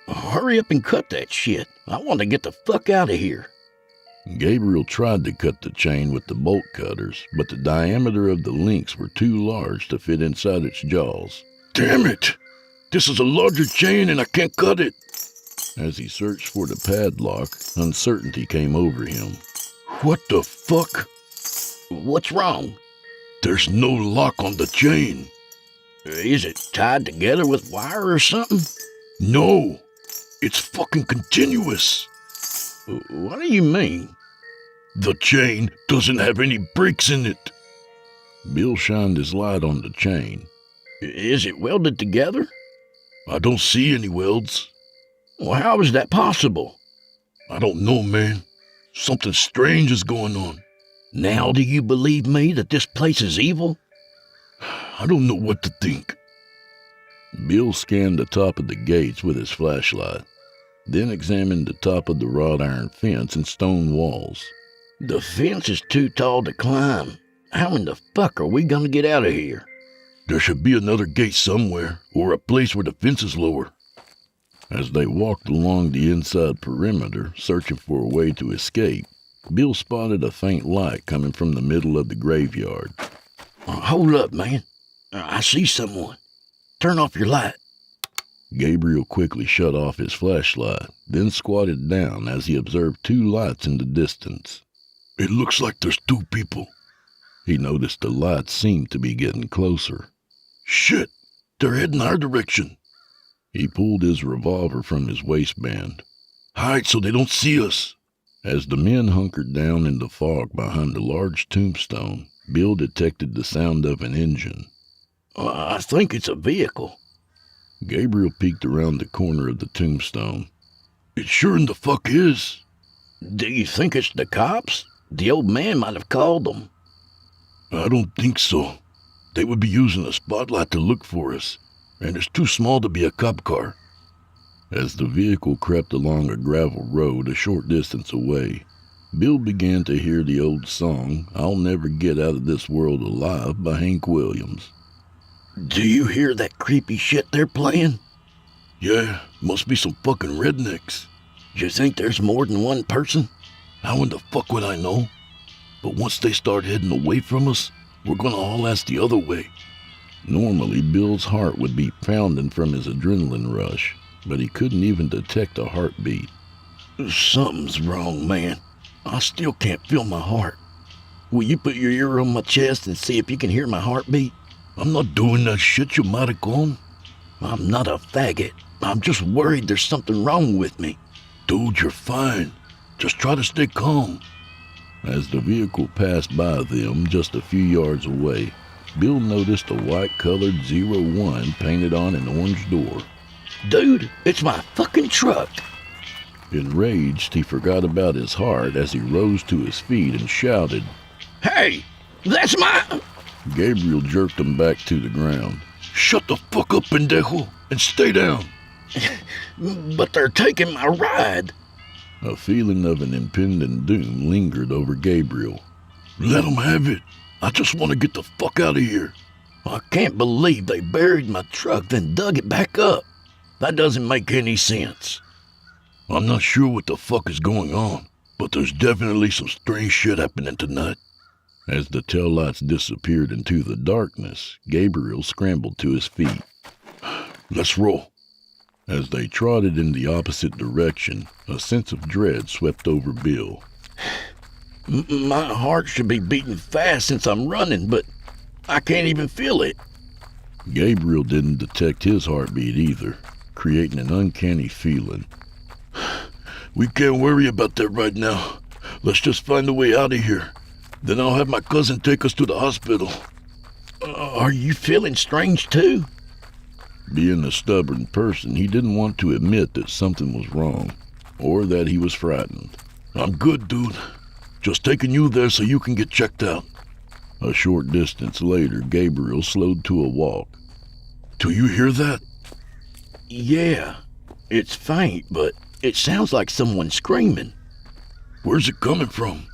Hurry up and cut that shit. I want to get the fuck out of here. Gabriel tried to cut the chain with the bolt cutters, but the diameter of the links were too large to fit inside its jaws. Damn it! This is a larger chain and I can't cut it. As he searched for the padlock, uncertainty came over him. What the fuck? What's wrong? There's no lock on the chain. Is it tied together with wire or something? No, it's fucking continuous. What do you mean? The chain doesn't have any breaks in it. Bill shined his light on the chain. Is it welded together? I don't see any welds. Well, how is that possible? I don't know, man. Something strange is going on. Now do you believe me that this place is evil? I don't know what to think. Bill scanned the top of the gates with his flashlight, then examined the top of the wrought iron fence and stone walls. The fence is too tall to climb. How in the fuck are we gonna get out of here? There should be another gate somewhere, or a place where the fence is lower. As they walked along the inside perimeter, searching for a way to escape, Bill spotted a faint light coming from the middle of the graveyard. Hold up, man. I see someone. Turn off your light. Gabriel quickly shut off his flashlight, then squatted down as he observed two lights in the distance. It looks like there's two people. He noticed the lights seemed to be getting closer. Shit! They're heading our direction. He pulled his revolver from his waistband. Hide so they don't see us. As the men hunkered down in the fog behind a large tombstone, Bill detected the sound of an engine. I think it's a vehicle. Gabriel peeked around the corner of the tombstone. It sure in the fuck is. Do you think it's the cops? The old man might have called them. I don't think so. They would be using a spotlight to look for us, and it's too small to be a cop car. As the vehicle crept along a gravel road a short distance away, Bill began to hear the old song, "I'll Never Get Out of This World Alive" by Hank Williams. Do you hear that creepy shit they're playing? Yeah, must be some fucking rednecks. Do you think there's more than one person? How in the fuck would I know? But once they start heading away from us, we're gonna haul ass the other way. Normally, Bill's heart would be pounding from his adrenaline rush, but he couldn't even detect a heartbeat. Something's wrong, man. I still can't feel my heart. will you put your ear on my chest and see if you can hear my heartbeat? I'm not doing that shit, you maricon. I'm not a faggot. I'm just worried there's something wrong with me. Dude, you're fine. Just try to stay calm. As the vehicle passed by them just a few yards away, Bill noticed a white-colored 01 painted on an orange door. Dude, it's my fucking truck. Enraged, he forgot about his heart as he rose to his feet and shouted, Hey, that's my... Gabriel jerked him back to the ground. Shut the fuck up, pendejo, and stay down. But they're taking my ride. A feeling of an impending doom lingered over Gabriel. Let them have it. I just want to get the fuck out of here. I can't believe they buried my truck, then dug it back up. That doesn't make any sense. I'm not sure what the fuck is going on, but there's definitely some strange shit happening tonight. As the taillights disappeared into the darkness, Gabriel scrambled to his feet. Let's roll. As they trotted in the opposite direction, a sense of dread swept over Bill. My heart should be beating fast since I'm running, but I can't even feel it. Gabriel didn't detect his heartbeat either, creating an uncanny feeling. We can't worry about that right now. Let's just find a way out of here. Then I'll have my cousin take us to the hospital. Are you feeling strange too? Being a stubborn person, he didn't want to admit that something was wrong, or that he was frightened. I'm good, dude. Just taking you there so you can get checked out. A short distance later, Gabriel slowed to a walk. Do you hear that? Yeah, it's faint, but it sounds like someone screaming. Where's it coming from?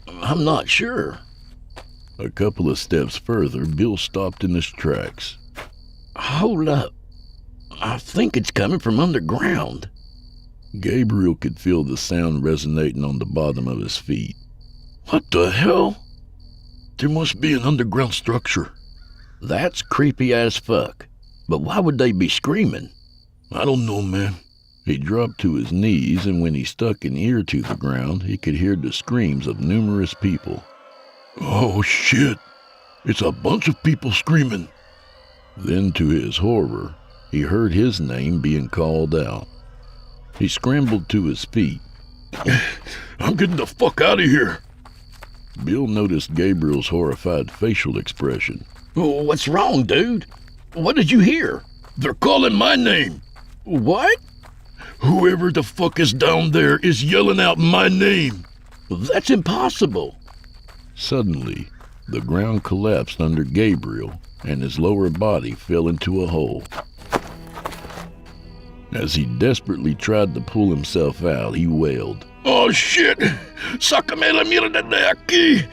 I'm not sure. A couple of steps further, Bill stopped in his tracks. Hold up. I think it's coming from underground. Gabriel could feel the sound resonating on the bottom of his feet. What the hell? There must be an underground structure. That's creepy as fuck. But why would they be screaming? I don't know, man. He dropped to his knees, and when he stuck an ear to the ground, he could hear the screams of numerous people. Oh, shit. It's a bunch of people screaming. Then, to his horror, he heard his name being called out. He scrambled to his feet. I'm getting the fuck out of here. Bill noticed Gabriel's horrified facial expression. What's wrong, dude? What did you hear? They're calling my name. What? Whoever the fuck is down there is yelling out my name. That's impossible. Suddenly, the ground collapsed under Gabriel, and his lower body fell into a hole. As he desperately tried to pull himself out, he wailed, Oh shit! Sácame la mierda de aquí!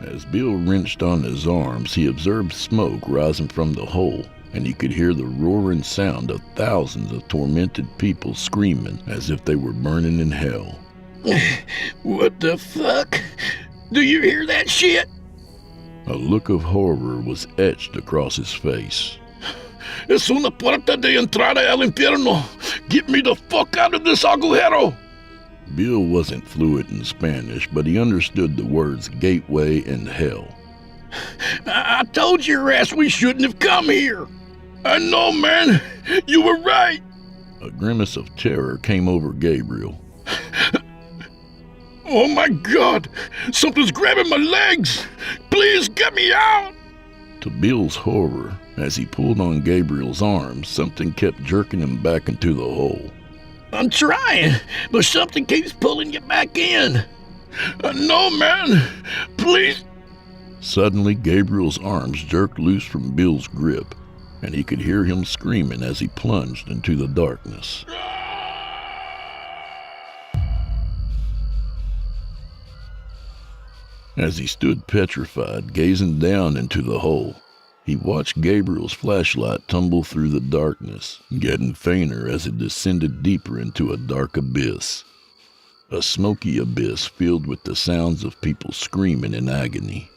As Bill wrenched on his arms, he observed smoke rising from the hole, and he could hear the roaring sound of thousands of tormented people screaming as if they were burning in hell. What the fuck? Do you hear that shit? A look of horror was etched across his face. Es una puerta de entrada al infierno. Get me the fuck out of this agujero! Bill wasn't fluent in Spanish, but he understood the words gateway and hell. I told your ass we shouldn't have come here. I know, man. You were right. A grimace of terror came over Gabriel. Oh my God! Something's grabbing my legs! Please get me out! To Bill's horror, as he pulled on Gabriel's arms, something kept jerking him back into the hole. I'm trying, but something keeps pulling you back in. No, man! Please! Suddenly, Gabriel's arms jerked loose from Bill's grip, and he could hear him screaming as he plunged into the darkness. As he stood petrified, gazing down into the hole, he watched Gabriel's flashlight tumble through the darkness, getting fainter as it descended deeper into a dark abyss. A smoky abyss filled with the sounds of people screaming in agony.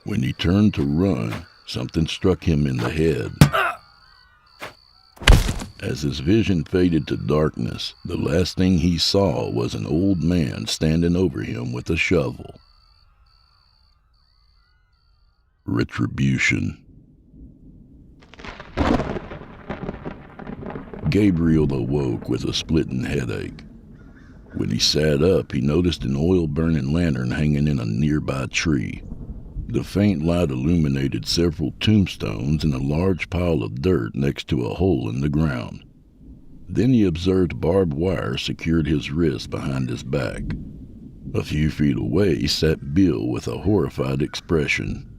When he turned to run, something struck him in the head. As his vision faded to darkness, the last thing he saw was an old man standing over him with a shovel. Retribution. Gabriel awoke with a splitting headache. When he sat up, he noticed an oil-burning lantern hanging in a nearby tree. The faint light illuminated several tombstones and a large pile of dirt next to a hole in the ground. Then he observed barbed wire secured his wrist behind his back. A few feet away sat Bill with a horrified expression.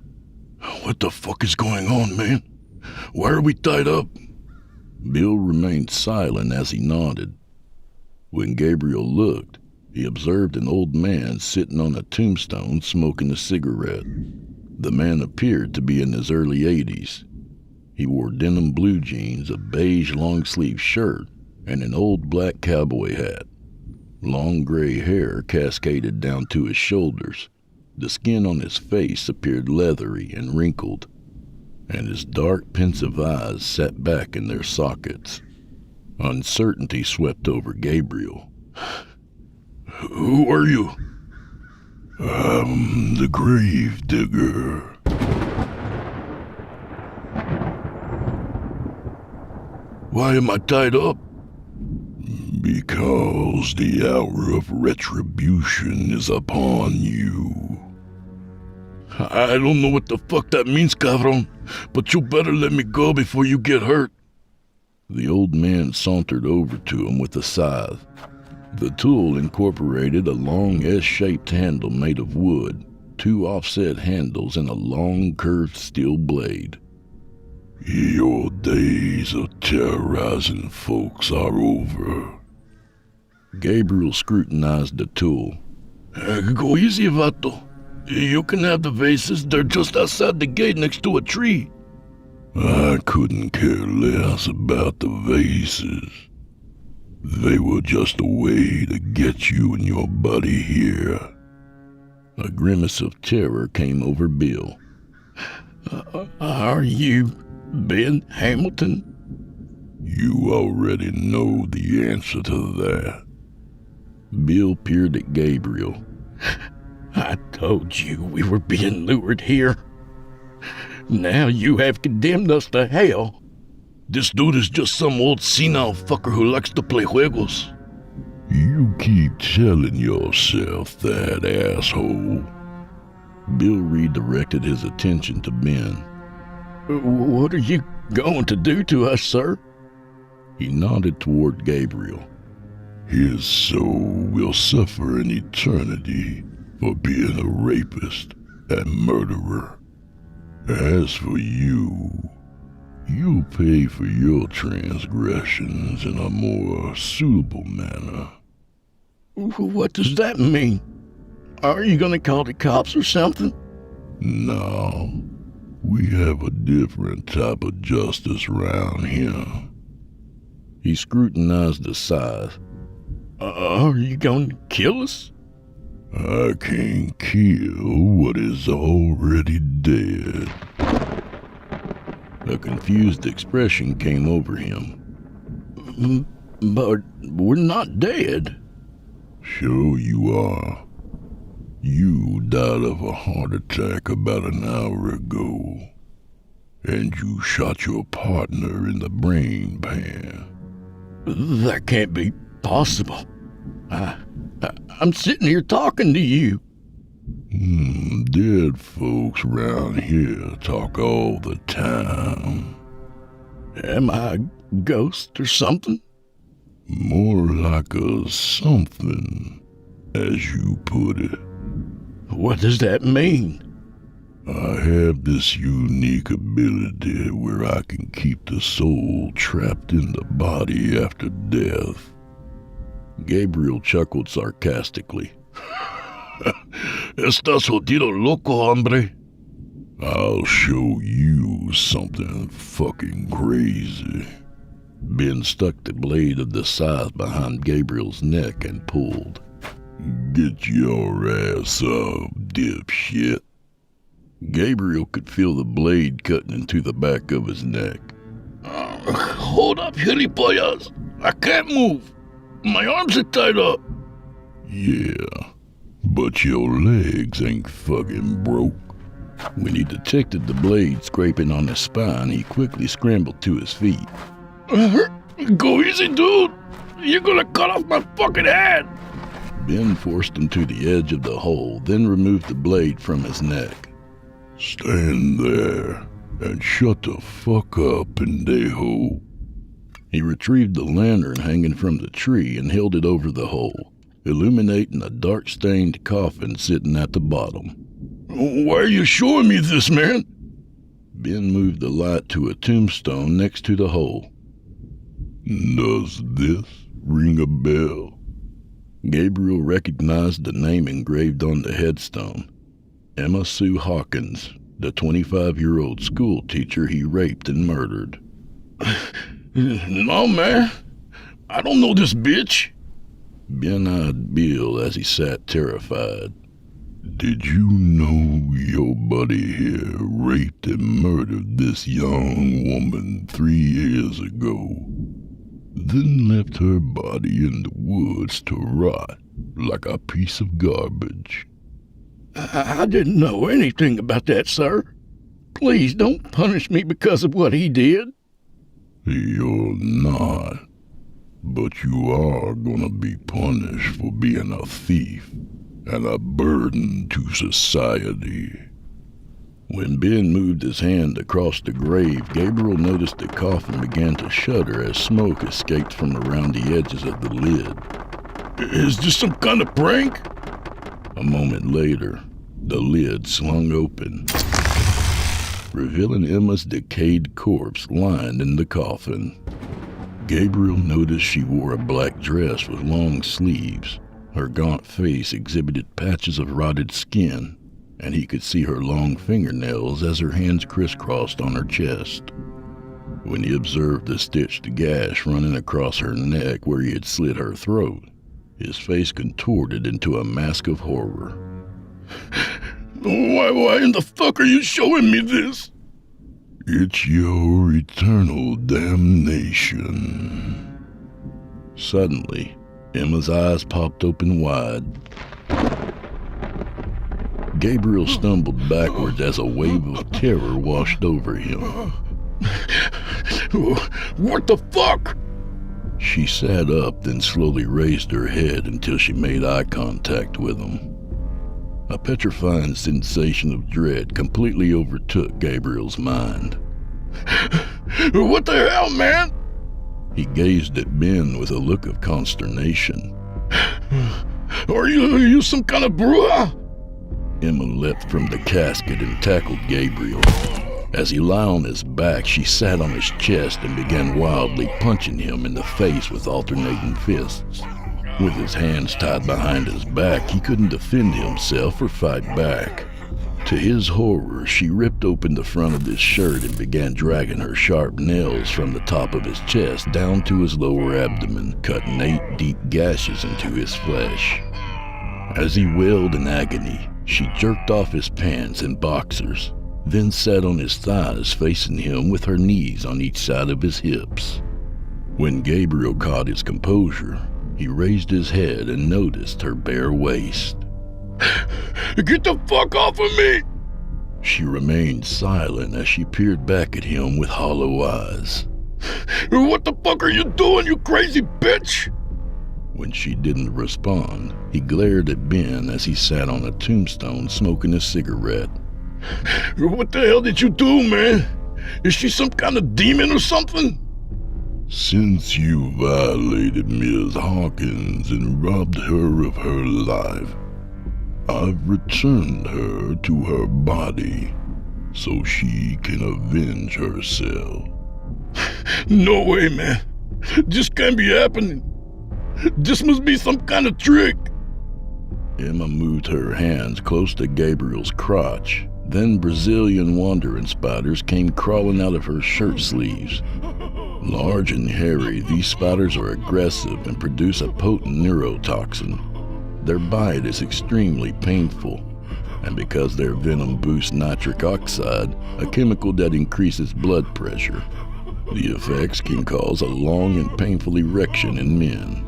What the fuck is going on, man? Why are we tied up? Bill remained silent as he nodded. When Gabriel looked, he observed an old man sitting on a tombstone smoking a cigarette. The man appeared to be in his early 80s. He wore denim blue jeans, a beige long-sleeve shirt, and an old black cowboy hat. Long gray hair cascaded down to his shoulders. The skin on his face appeared leathery and wrinkled, and his dark, pensive eyes sat back in their sockets. Uncertainty swept over Gabriel. Who are you? I'm the grave digger. Why am I tied up? Because the hour of retribution is upon you. I don't know what the fuck that means, cabron, but you better let me go before you get hurt. The old man sauntered over to him with a scythe. The tool incorporated a long S-shaped handle made of wood, 2 offset handles, and a long curved steel blade. Your days of terrorizing folks are over. Gabriel scrutinized the tool. Go easy, vato. You can have the vases. They're just outside the gate next to a tree. I couldn't care less about the vases. They were just a way to get you and your buddy here. A grimace of terror came over Bill. Are you Ben Hamilton? You already know the answer to that. Bill peered at Gabriel. I told you we were being lured here. Now you have condemned us to hell. This dude is just some old senile fucker who likes to play juegos. You keep telling yourself that, asshole. Bill redirected his attention to Ben. What are you going to do to us, sir? He nodded toward Gabriel. His soul will suffer an eternity for being a rapist and murderer. As for you, you'll pay for your transgressions in a more suitable manner. What does that mean? Are you going to call the cops or something? No, we have a different type of justice around here. He scrutinized the scythe. Are you going to kill us? I can't kill what is already dead. A confused expression came over him. But we're not dead. Sure you are. You died of a heart attack about an hour ago. And you shot your partner in the brain pan. That can't be possible. I'm sitting here talking to you. Dead folks around here talk all the time. Am I a ghost or something? More like a something, as you put it. What does that mean? I have this unique ability where I can keep the soul trapped in the body after death. Gabriel chuckled sarcastically. Estás jodido loco, hombre. I'll show you something fucking crazy. Ben stuck the blade of the scythe behind Gabriel's neck and pulled. Get your ass up, dipshit. Gabriel could feel the blade cutting into the back of his neck. Hold up, gilipollas. I can't move. My arms are tied up. Yeah, but your legs ain't fucking broke. When he detected the blade scraping on his spine, he quickly scrambled to his feet. Go easy, dude. You're gonna cut off my fucking head. Ben forced him to the edge of the hole, then removed the blade from his neck. Stand there and shut the fuck up, pendejo. He retrieved the lantern hanging from the tree and held it over the hole, illuminating a dark-stained coffin sitting at the bottom. Why are you showing me this, man? Ben moved the light to a tombstone next to the hole. Does this ring a bell? Gabriel recognized the name engraved on the headstone. Emma Sue Hawkins, the 25-year-old school teacher he raped and murdered. No, man. I don't know this bitch. Ben eyed Bill as he sat terrified. Did you know your buddy here raped and murdered this young woman 3 years ago? Then left her body in the woods to rot like a piece of garbage. I didn't know anything about that, sir. Please don't punish me because of what he did. You're not. But you are gonna be punished for being a thief and a burden to society. When Ben moved his hand across the grave, Gabriel noticed the coffin began to shudder as smoke escaped from around the edges of the lid. Is this some kind of prank? A moment later, the lid swung open, revealing Emma's decayed corpse lying in the coffin. Gabriel noticed she wore a black dress with long sleeves. Her gaunt face exhibited patches of rotted skin, and he could see her long fingernails as her hands crisscrossed on her chest. When he observed the stitched gash running across her neck where he had slit her throat, his face contorted into a mask of horror. Why in the fuck are you showing me this? It's your eternal damnation. Suddenly, Emma's eyes popped open wide. Gabriel stumbled backwards as a wave of terror washed over him. What the fuck? She sat up, then slowly raised her head until she made eye contact with him. A petrifying sensation of dread completely overtook Gabriel's mind. What the hell, man? He gazed at Ben with a look of consternation. Are you some kind of bruja? Emma leapt from the casket and tackled Gabriel. As he lay on his back, she sat on his chest and began wildly punching him in the face with alternating fists. With his hands tied behind his back, he couldn't defend himself or fight back. To his horror, she ripped open the front of his shirt and began dragging her sharp nails from the top of his chest down to his lower abdomen, cutting 8 deep gashes into his flesh. As he wailed in agony, she jerked off his pants and boxers, then sat on his thighs facing him with her knees on each side of his hips. When Gabriel caught his composure, he raised his head and noticed her bare waist. Get the fuck off of me! She remained silent as she peered back at him with hollow eyes. What the fuck are you doing, you crazy bitch? When she didn't respond, he glared at Ben as he sat on a tombstone smoking a cigarette. What the hell did you do, man? Is she some kind of demon or something? Since you violated Ms. Hawkins and robbed her of her life, I've returned her to her body so she can avenge herself. No way, man. This can't be happening. This must be some kind of trick. Emma moved her hands close to Gabriel's crotch. Then Brazilian wandering spiders came crawling out of her shirt sleeves. Large and hairy, these spiders are aggressive and produce a potent neurotoxin. Their bite is extremely painful, and because their venom boosts nitric oxide, a chemical that increases blood pressure, the effects can cause a long and painful erection in men.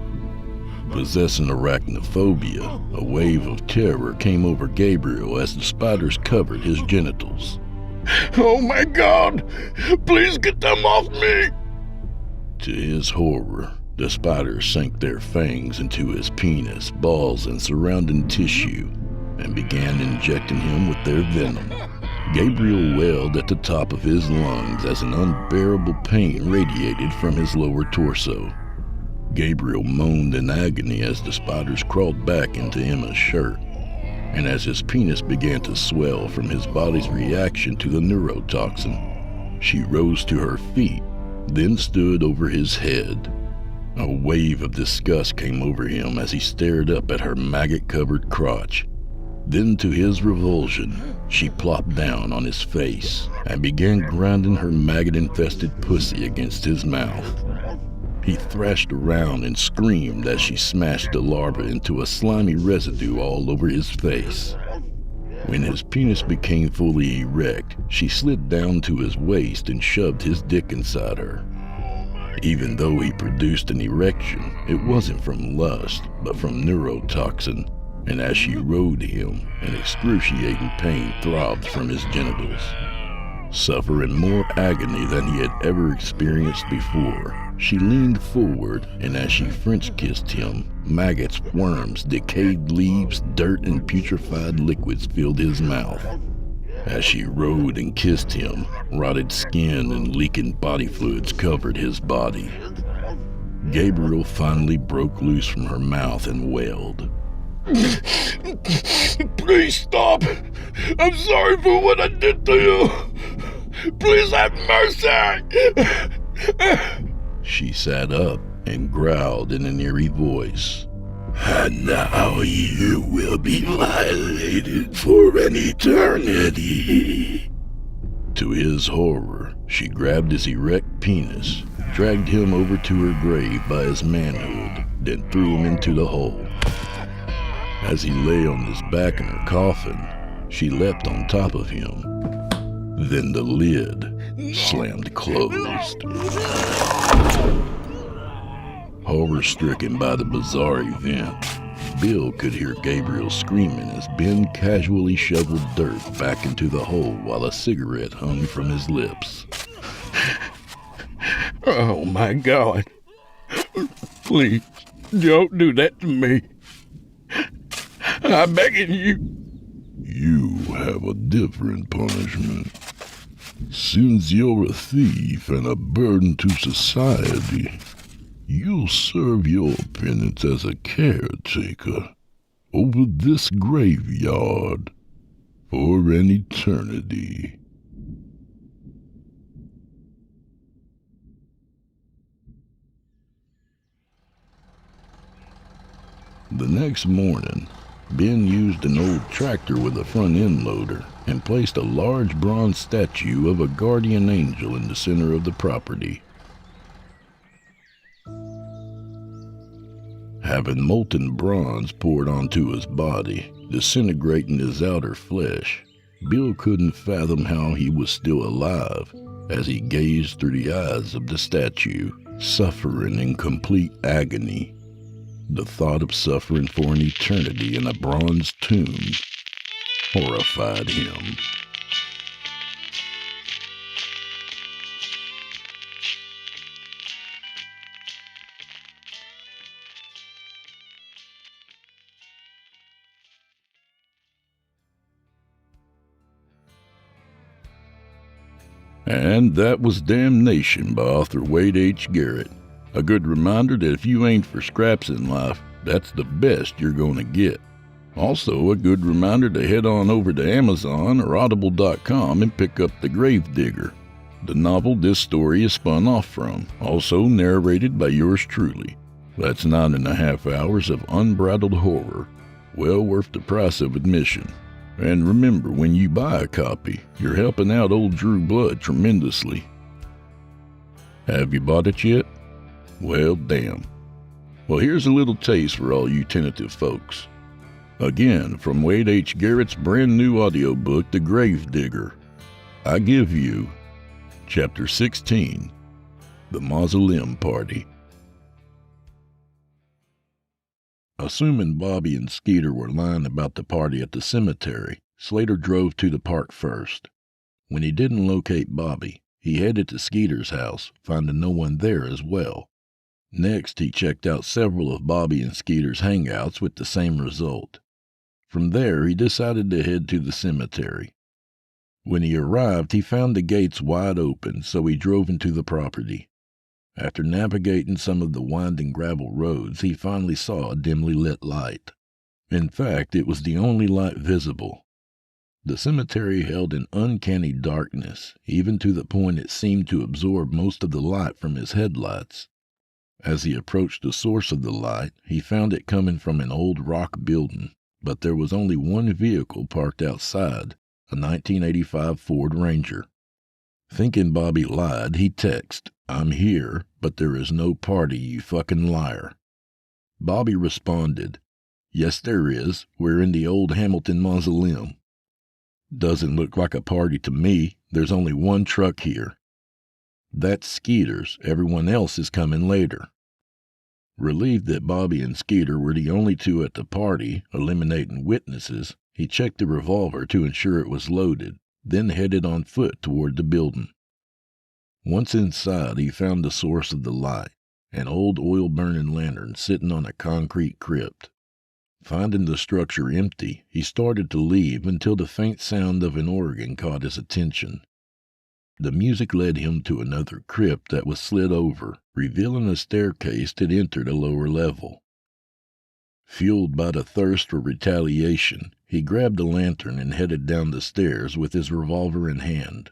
Possessing arachnophobia, a wave of terror came over Gabriel as the spiders covered his genitals. Oh my God! Please get them off me! To his horror, the spiders sank their fangs into his penis, balls, and surrounding tissue, and began injecting him with their venom. Gabriel wailed at the top of his lungs as an unbearable pain radiated from his lower torso. Gabriel moaned in agony as the spiders crawled back into Emma's shirt, and as his penis began to swell from his body's reaction to the neurotoxin, she rose to her feet, then stood over his head. A wave of disgust came over him as he stared up at her maggot-covered crotch. Then, to his revulsion, she plopped down on his face and began grinding her maggot-infested pussy against his mouth. He thrashed around and screamed as she smashed the larva into a slimy residue all over his face. When his penis became fully erect, she slid down to his waist and shoved his dick inside her. Even though he produced an erection, it wasn't from lust, but from neurotoxin, and as she rode him, an excruciating pain throbbed from his genitals. Suffering more agony than he had ever experienced before, she leaned forward, and as she French-kissed him, maggots, worms, decayed leaves, dirt, and putrefied liquids filled his mouth. As she rode and kissed him, rotted skin and leaking body fluids covered his body. Gabriel finally broke loose from her mouth and wailed. Please stop! I'm sorry for what I did to you! Please have mercy! She sat up and growled in an eerie voice. And now you will be violated for an eternity. To his horror, she grabbed his erect penis, dragged him over to her grave by his manhood, then threw him into the hole. As he lay on his back in her coffin, she leapt on top of him. Then the lid slammed closed. Horror-stricken by the bizarre event, Bill could hear Gabriel screaming as Ben casually shoveled dirt back into the hole while a cigarette hung from his lips. Oh my God. Please, don't do that to me. I'm begging you. You have a different punishment. Since you're a thief and a burden to society, you'll serve your penance as a caretaker over this graveyard for an eternity. The next morning, Ben used an old tractor with a front end loader and placed a large bronze statue of a guardian angel in the center of the property. Having molten bronze poured onto his body, disintegrating his outer flesh, Bill couldn't fathom how he was still alive as he gazed through the eyes of the statue, suffering in complete agony. The thought of suffering for an eternity in a bronze tomb horrified him. And that was Damnation by author Wade H. Garrett. A good reminder that if you ain't for scraps in life, that's the best you're gonna get. Also, a good reminder to head on over to Amazon or Audible.com and pick up The Gravedigger, the novel this story is spun off from, also narrated by yours truly. That's 9.5 hours of unbridled horror, well worth the price of admission. And remember, when you buy a copy, you're helping out old Drew Blood tremendously. Have you bought it yet? Well, damn. Well, here's a little taste for all you tentative folks. Again, from Wade H. Garrett's brand new audiobook, The Gravedigger, I give you Chapter 16, The Mausoleum Party. Assuming Bobby and Skeeter were lying about the party at the cemetery, Slater drove to the park first. When he didn't locate Bobby, he headed to Skeeter's house, finding no one there as well. Next, he checked out several of Bobby and Skeeter's hangouts with the same result. From there, he decided to head to the cemetery. When he arrived, he found the gates wide open, so he drove into the property. After navigating some of the winding gravel roads, he finally saw a dimly lit light. In fact, it was the only light visible. The cemetery held an uncanny darkness, even to the point it seemed to absorb most of the light from his headlights. As he approached the source of the light, he found it coming from an old rock building, but there was only one vehicle parked outside, a 1985 Ford Ranger. Thinking Bobby lied, he texted, "I'm here, but there is no party, you fucking liar." Bobby responded, "Yes, there is. We're in the old Hamilton Mausoleum." "Doesn't look like a party to me. There's only one truck here." "That's Skeeter's. Everyone else is coming later." Relieved that Bobby and Skeeter were the only two at the party, eliminating witnesses, he checked the revolver to ensure it was loaded, then headed on foot toward the building. Once inside, he found the source of the light, an old oil-burning lantern sitting on a concrete crypt. Finding the structure empty, he started to leave until the faint sound of an organ caught his attention. The music led him to another crypt that was slid over, revealing a staircase that entered a lower level. Fueled by the thirst for retaliation, he grabbed a lantern and headed down the stairs with his revolver in hand.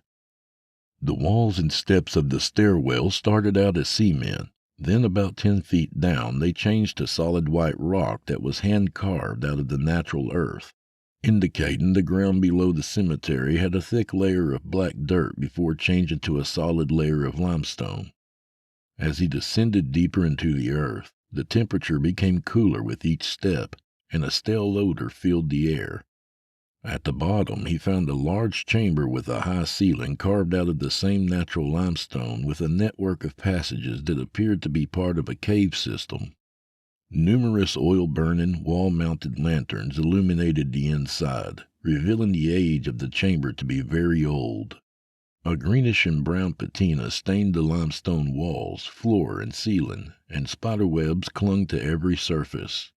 The walls and steps of the stairwell started out as cement. Then about 10 feet down, they changed to solid white rock that was hand-carved out of the natural earth, indicating the ground below the cemetery had a thick layer of black dirt before changing to a solid layer of limestone. As he descended deeper into the earth, the temperature became cooler with each step, and a stale odor filled the air. At the bottom, he found a large chamber with a high ceiling carved out of the same natural limestone with a network of passages that appeared to be part of a cave system. Numerous oil-burning, wall-mounted lanterns illuminated the inside, revealing the age of the chamber to be very old. A greenish and brown patina stained the limestone walls, floor, and ceiling, and spiderwebs clung to every surface.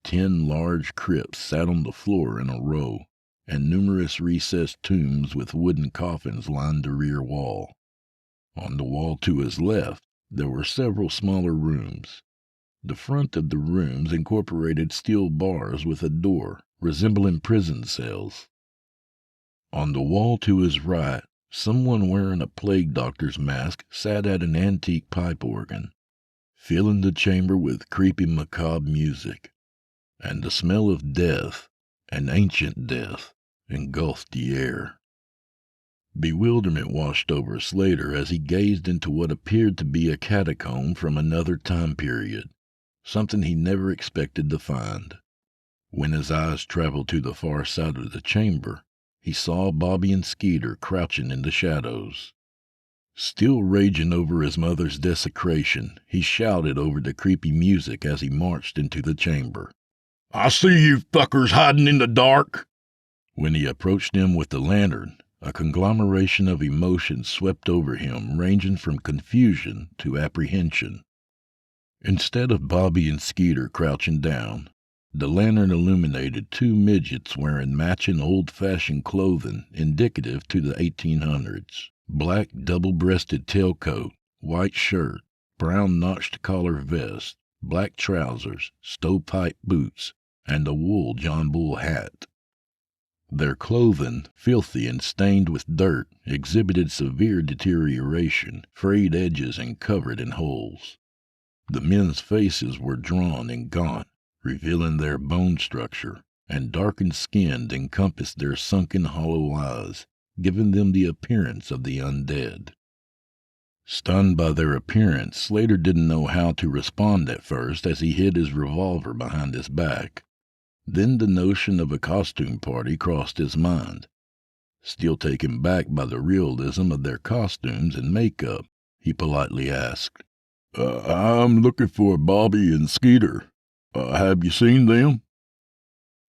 10 large crypts sat on the floor in a row, and numerous recessed tombs with wooden coffins lined the rear wall. On the wall to his left, there were several smaller rooms. The front of the rooms incorporated steel bars with a door, resembling prison cells. On the wall to his right, someone wearing a plague doctor's mask sat at an antique pipe organ, filling the chamber with creepy macabre music, and the smell of death, an ancient death, engulfed the air. Bewilderment washed over Slater as he gazed into what appeared to be a catacomb from another time period, something he never expected to find. When his eyes traveled to the far side of the chamber, he saw Bobby and Skeeter crouching in the shadows. Still raging over his mother's desecration, he shouted over the creepy music as he marched into the chamber. "I see you fuckers hiding in the dark." When he approached them with the lantern, a conglomeration of emotions swept over him, ranging from confusion to apprehension. Instead of Bobby and Skeeter crouching down, the lantern illuminated 2 midgets wearing matching old-fashioned clothing indicative to the 1800s. Black double-breasted tailcoat, white shirt, brown notched collar vest, black trousers, stovepipe boots, and a wool John Bull hat. Their clothing, filthy and stained with dirt, exhibited severe deterioration, frayed edges and covered in holes. The men's faces were drawn and gaunt, revealing their bone structure, and darkened skin encompassed their sunken hollow eyes, giving them the appearance of the undead. Stunned by their appearance, Slater didn't know how to respond at first as he hid his revolver behind his back. Then the notion of a costume party crossed his mind. Still taken back by the realism of their costumes and makeup, he politely asked, I'm looking for Bobby and Skeeter. Have you seen them?"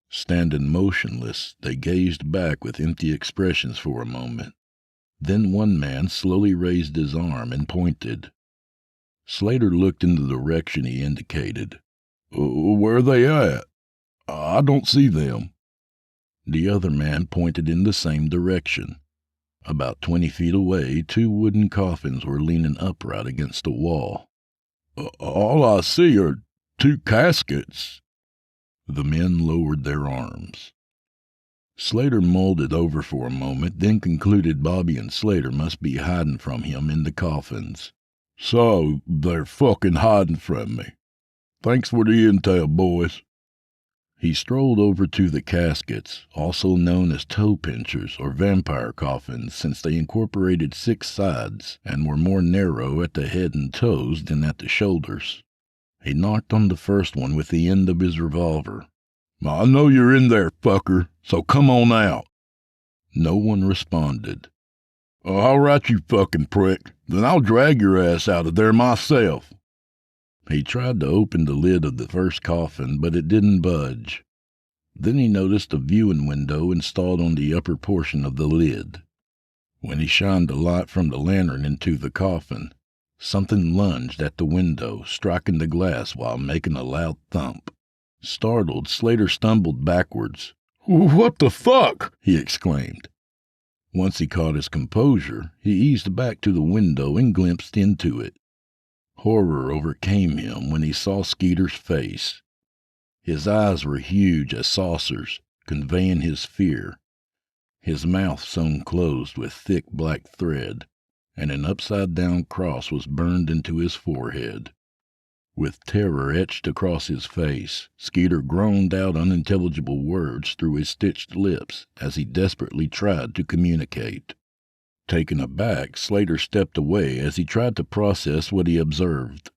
Standing motionless, they gazed back with empty expressions for a moment. Then one man slowly raised his arm and pointed. Slater looked in the direction he indicated. "Where are they at? I don't see them." The other man pointed in the same direction. About 20 feet away, 2 wooden coffins were leaning upright against a wall. "All I see are 2 caskets." The men lowered their arms. Slater mulled it over for a moment, then concluded Bobby and Slater must be hiding from him in the coffins. "So, they're fucking hiding from me. Thanks for the intel, boys." He strolled over to the caskets, also known as toe pinchers or vampire coffins, since they incorporated 6 sides and were more narrow at the head and toes than at the shoulders. He knocked on the first one with the end of his revolver. "I know you're in there, fucker, so come on out." No one responded. "All right, you fucking prick. Then I'll drag your ass out of there myself." He tried to open the lid of the first coffin, but it didn't budge. Then he noticed a viewing window installed on the upper portion of the lid. When he shined the light from the lantern into the coffin, something lunged at the window, striking the glass while making a loud thump. Startled, Slater stumbled backwards. "What the fuck?" he exclaimed. Once he caught his composure, he eased back to the window and glimpsed into it. Horror overcame him when he saw Skeeter's face. His eyes were huge as saucers, conveying his fear. His mouth sewn closed with thick black thread, and an upside-down cross was burned into his forehead. With terror etched across his face, Skeeter groaned out unintelligible words through his stitched lips as he desperately tried to communicate. Taken aback, Slater stepped away as he tried to process what he observed.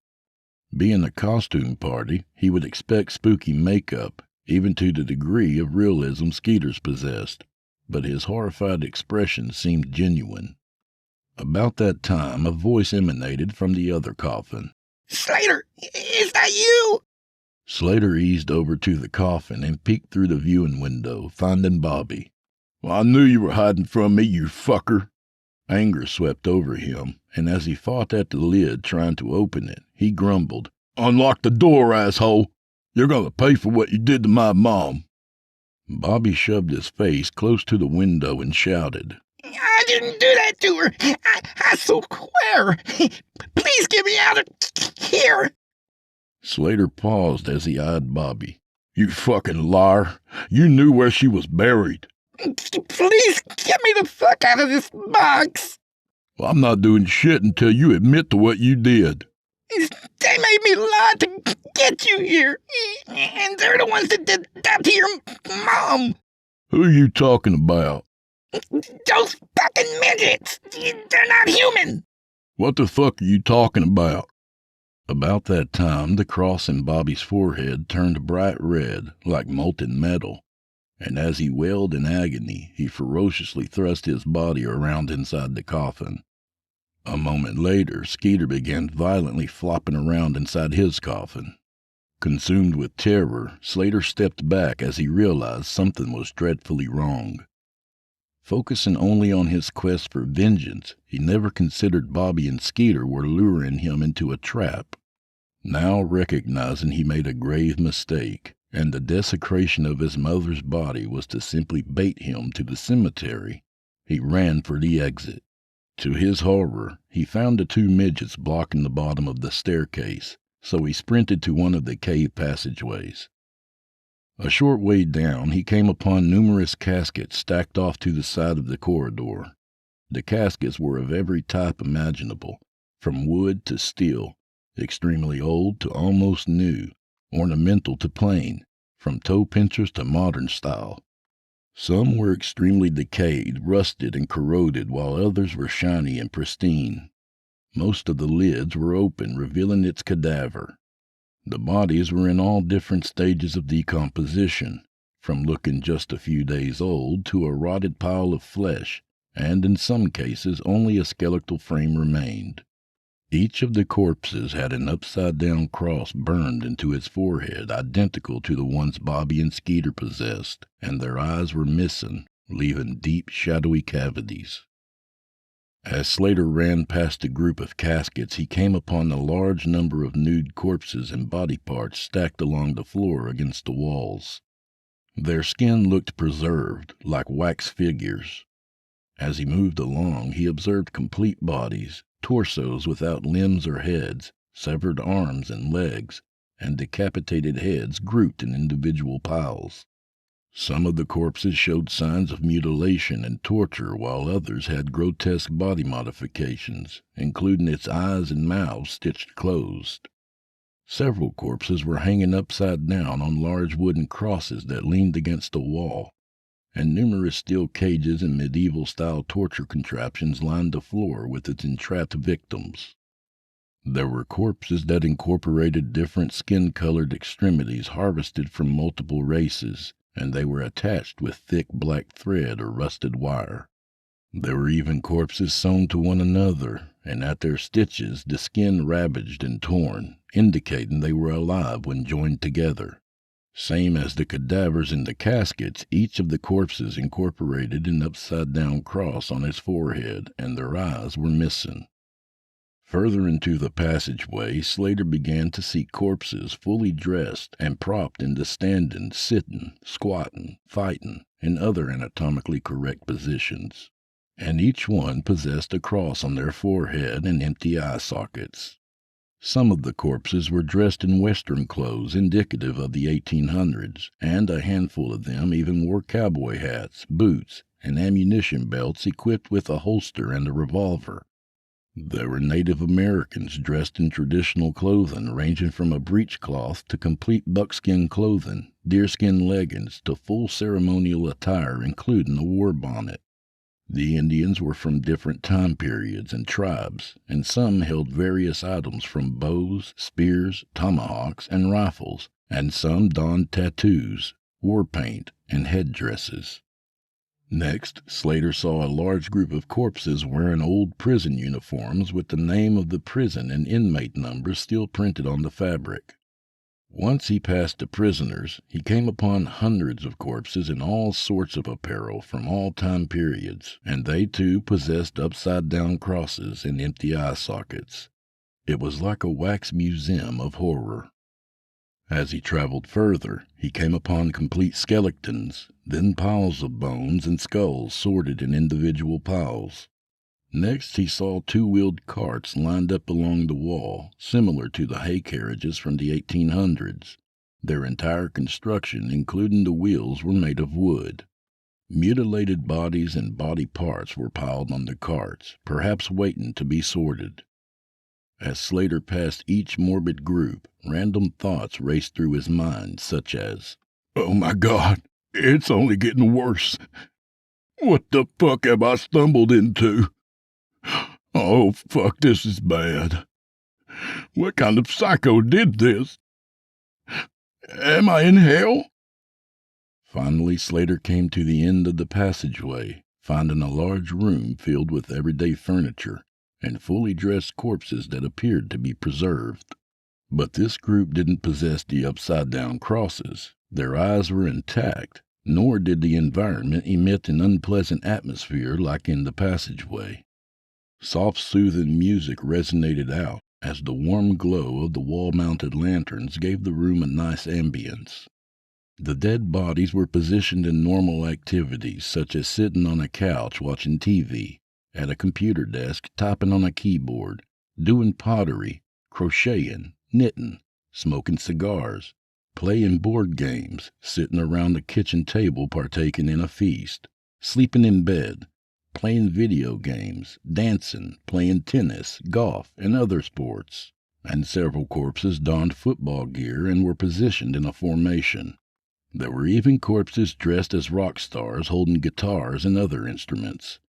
Being a costume party, he would expect spooky makeup, even to the degree of realism Skeeter's possessed, but his horrified expression seemed genuine. About that time, a voice emanated from the other coffin. "Slater, is that you?" Slater eased over to the coffin and peeked through the viewing window, finding Bobby. "I knew you were hiding from me, you fucker." Anger swept over him, and as he fought at the lid trying to open it, he grumbled, "Unlock the door, asshole! You're gonna pay for what you did to my mom." Bobby shoved his face close to the window and shouted, "I didn't do that to her. I swear. Please get me out of here." Slater paused as he eyed Bobby. "You fucking liar. You knew where she was buried." "Please get me the fuck out of this box." "Well, I'm not doing shit until you admit to what you did." "They made me lie to get you here. And they're the ones that did that to your mom." "Who are you talking about?" "Those fucking midgets. They're not human." "What the fuck are you talking about?" About that time, the cross in Bobby's forehead turned bright red, like molten metal, and as he wailed in agony, he ferociously thrust his body around inside the coffin. A moment later, Skeeter began violently flopping around inside his coffin. Consumed with terror, Slater stepped back as he realized something was dreadfully wrong. Focusing only on his quest for vengeance, he never considered Bobby and Skeeter were luring him into a trap. Now recognizing he made a grave mistake, and the desecration of his mother's body was to simply bait him to the cemetery, he ran for the exit. To his horror, he found the 2 midgets blocking the bottom of the staircase, so he sprinted to one of the cave passageways. A short way down, he came upon numerous caskets stacked off to the side of the corridor. The caskets were of every type imaginable, from wood to steel, extremely old to almost new, ornamental to plain, from toe pinchers to modern style. Some were extremely decayed, rusted, and corroded, while others were shiny and pristine. Most of the lids were open, revealing its cadaver. The bodies were in all different stages of decomposition, from looking just a few days old to a rotted pile of flesh, and in some cases only a skeletal frame remained. Each of the corpses had an upside-down cross burned into its forehead identical to the ones Bobby and Skeeter possessed, and their eyes were missing, leaving deep, shadowy cavities. As Slater ran past a group of caskets, he came upon a large number of nude corpses and body parts stacked along the floor against the walls. Their skin looked preserved, like wax figures. As he moved along, he observed complete bodies, torsos without limbs or heads, severed arms and legs, and decapitated heads grouped in individual piles. Some of the corpses showed signs of mutilation and torture, while others had grotesque body modifications, including its eyes and mouths stitched closed. Several corpses were hanging upside down on large wooden crosses that leaned against the wall, and numerous steel cages and medieval-style torture contraptions lined the floor with its entrapped victims. There were corpses that incorporated different skin-colored extremities harvested from multiple races, and they were attached with thick black thread or rusted wire. There were even corpses sewn to one another, and at their stitches the skin ravaged and torn, indicating they were alive when joined together. Same as the cadavers in the caskets, each of the corpses incorporated an upside-down cross on its forehead, and their eyes were missing. Further into the passageway, Slater began to see corpses fully dressed and propped into standing, sitting, squatting, fighting, and other anatomically correct positions, and each one possessed a cross on their forehead and empty eye sockets. Some of the corpses were dressed in Western clothes indicative of the 1800s, and a handful of them even wore cowboy hats, boots, and ammunition belts equipped with a holster and a revolver. There were Native Americans dressed in traditional clothing ranging from a breechcloth to complete buckskin clothing, deerskin leggings to full ceremonial attire including a war bonnet. The Indians were from different time periods and tribes, and some held various items from bows, spears, tomahawks, and rifles, and some donned tattoos, war paint, and headdresses. Next, Slater saw a large group of corpses wearing old prison uniforms with the name of the prison and inmate numbers still printed on the fabric. Once he passed the prisoners, he came upon hundreds of corpses in all sorts of apparel from all time periods, and they too possessed upside-down crosses and empty eye sockets. It was like a wax museum of horror. As he traveled further, he came upon complete skeletons, then piles of bones and skulls sorted in individual piles. Next, he saw two-wheeled carts lined up along the wall, similar to the hay carriages from the 1800s. Their entire construction, including the wheels, were made of wood. Mutilated bodies and body parts were piled on the carts, perhaps waiting to be sorted. As Slater passed each morbid group, random thoughts raced through his mind, such as, "Oh my God, it's only getting worse. What the fuck have I stumbled into? Oh, fuck, this is bad. What kind of psycho did this? Am I in hell?" Finally, Slater came to the end of the passageway, finding a large room filled with everyday furniture and fully dressed corpses that appeared to be preserved. But this group didn't possess the upside-down crosses. Their eyes were intact, nor did the environment emit an unpleasant atmosphere like in the passageway. Soft, soothing music resonated out as the warm glow of the wall-mounted lanterns gave the room a nice ambience. The dead bodies were positioned in normal activities, such as sitting on a couch watching TV, at a computer desk typing on a keyboard, doing pottery, crocheting, knitting, smoking cigars, playing board games, sitting around the kitchen table partaking in a feast, sleeping in bed, playing video games, dancing, playing tennis, golf, and other sports, and several corpses donned football gear and were positioned in a formation. There were even corpses dressed as rock stars holding guitars and other instruments.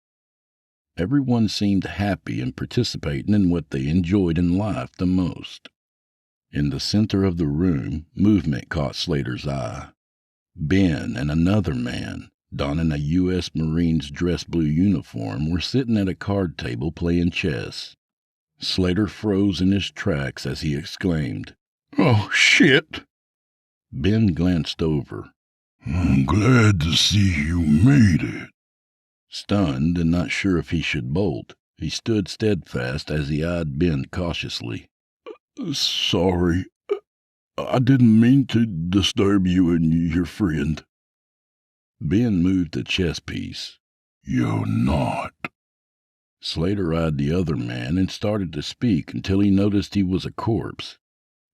Everyone seemed happy and participating in what they enjoyed in life the most. In the center of the room, movement caught Slater's eye. Ben and another man, donning a U.S. Marines dress blue uniform, were sitting at a card table playing chess. Slater froze in his tracks as he exclaimed, "Oh, shit!" Ben glanced over. "I'm glad to see you made it." Stunned and not sure if he should bolt, he stood steadfast as he eyed Ben cautiously. "Sorry. I didn't mean to disturb you and your friend." Ben moved the chess piece. "You're not." Slater eyed the other man and started to speak until he noticed he was a corpse.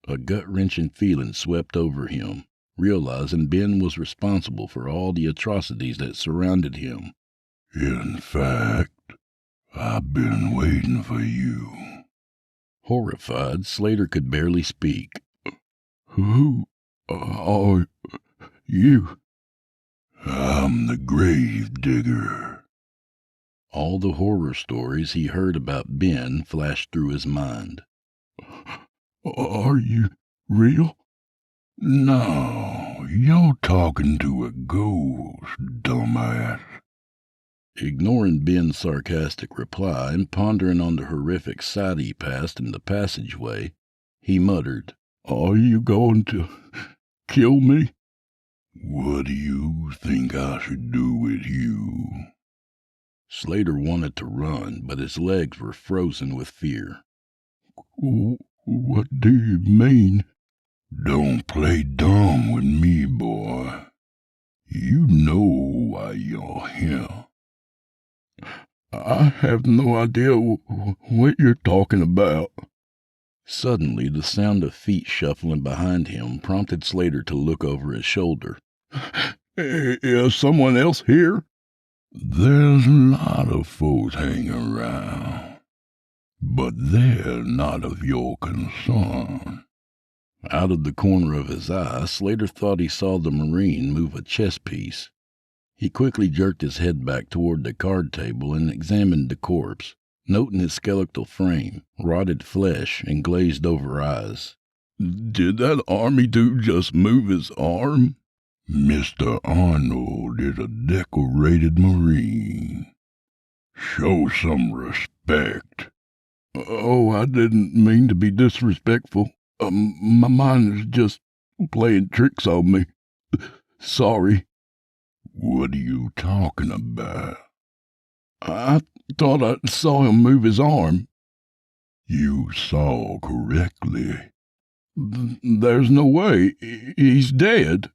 A gut-wrenching feeling swept over him, realizing Ben was responsible for all the atrocities that surrounded him. "In fact, I've been waiting for you." Horrified, Slater could barely speak. "Who are you?" "I'm the grave digger." All the horror stories he heard about Ben flashed through his mind. "Are you real?" "No, you're talking to a ghost, dumbass." Ignoring Ben's sarcastic reply and pondering on the horrific sight he passed in the passageway, he muttered, "Are you going to kill me?" "What do you think I should do with you?" Slater wanted to run, but his legs were frozen with fear. "What do you mean?" "Don't play dumb with me, boy. You know why you're here." "I have no idea what you're talking about." Suddenly, the sound of feet shuffling behind him prompted Slater to look over his shoulder. "Is someone else here?" "There's a lot of folks hanging around, but they're not of your concern." Out of the corner of his eye, Slater thought he saw the Marine move a chess piece. He quickly jerked his head back toward the card table and examined the corpse, noting his skeletal frame, rotted flesh, and glazed-over eyes. "Did that army dude just move his arm?" "Mr. Arnold is a decorated Marine. Show some respect." "Oh, I didn't mean to be disrespectful. My mind is just playing tricks on me. Sorry." "What are you talking about?" "I thought I saw him move his arm." "You saw correctly." "There's no way. He's dead."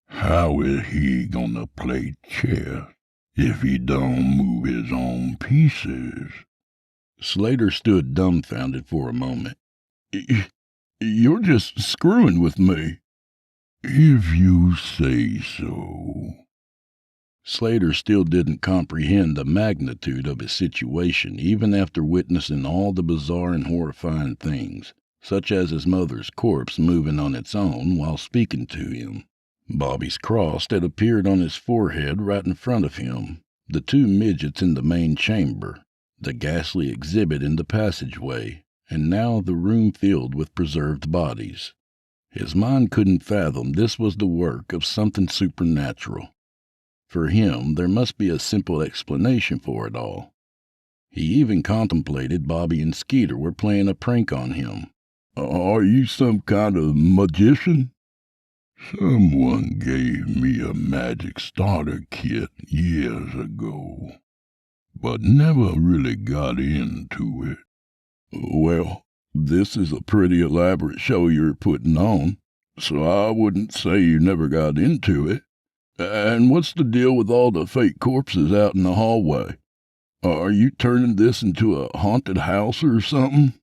"How is he gonna play chess if he don't move his own pieces?" Slater stood dumbfounded for a moment. "You're just screwing with me." "If you say so." Slater still didn't comprehend the magnitude of his situation, even after witnessing all the bizarre and horrifying things, such as his mother's corpse moving on its own while speaking to him, Bobby's cross that appeared on his forehead right in front of him, the two midgets in the main chamber, the ghastly exhibit in the passageway, and now the room filled with preserved bodies. His mind couldn't fathom this was the work of something supernatural. For him, there must be a simple explanation for it all. He even contemplated Bobby and Skeeter were playing a prank on him. "Are you some kind of magician?" "Someone gave me a magic starter kit years ago, but never really got into it." "Well, this is a pretty elaborate show you're putting on, so I wouldn't say you never got into it. And what's the deal with all the fake corpses out in the hallway? Are you turning this into a haunted house or something?"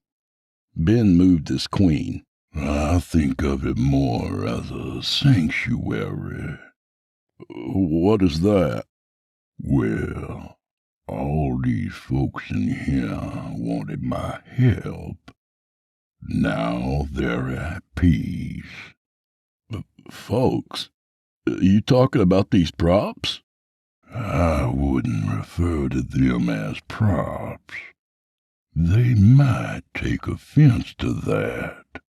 Ben moved his queen. "I think of it more as a sanctuary." "What is that?" "Well, all these folks in here wanted my help. Now they're at peace." "Folks? You talking about these props?" "I wouldn't refer to them as props. They might take offense to that."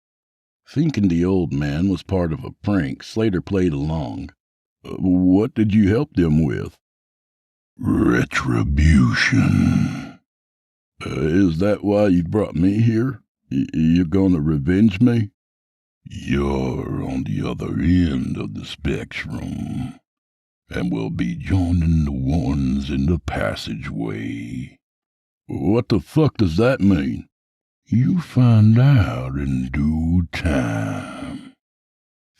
Thinking the old man was part of a prank, Slater played along. "What did you help them with?" "Retribution." Is that why you brought me here? You gonna revenge me? You're on the other end of the spectrum, and will be joining the ones in the passageway. What the fuck does that mean? You find out in due time.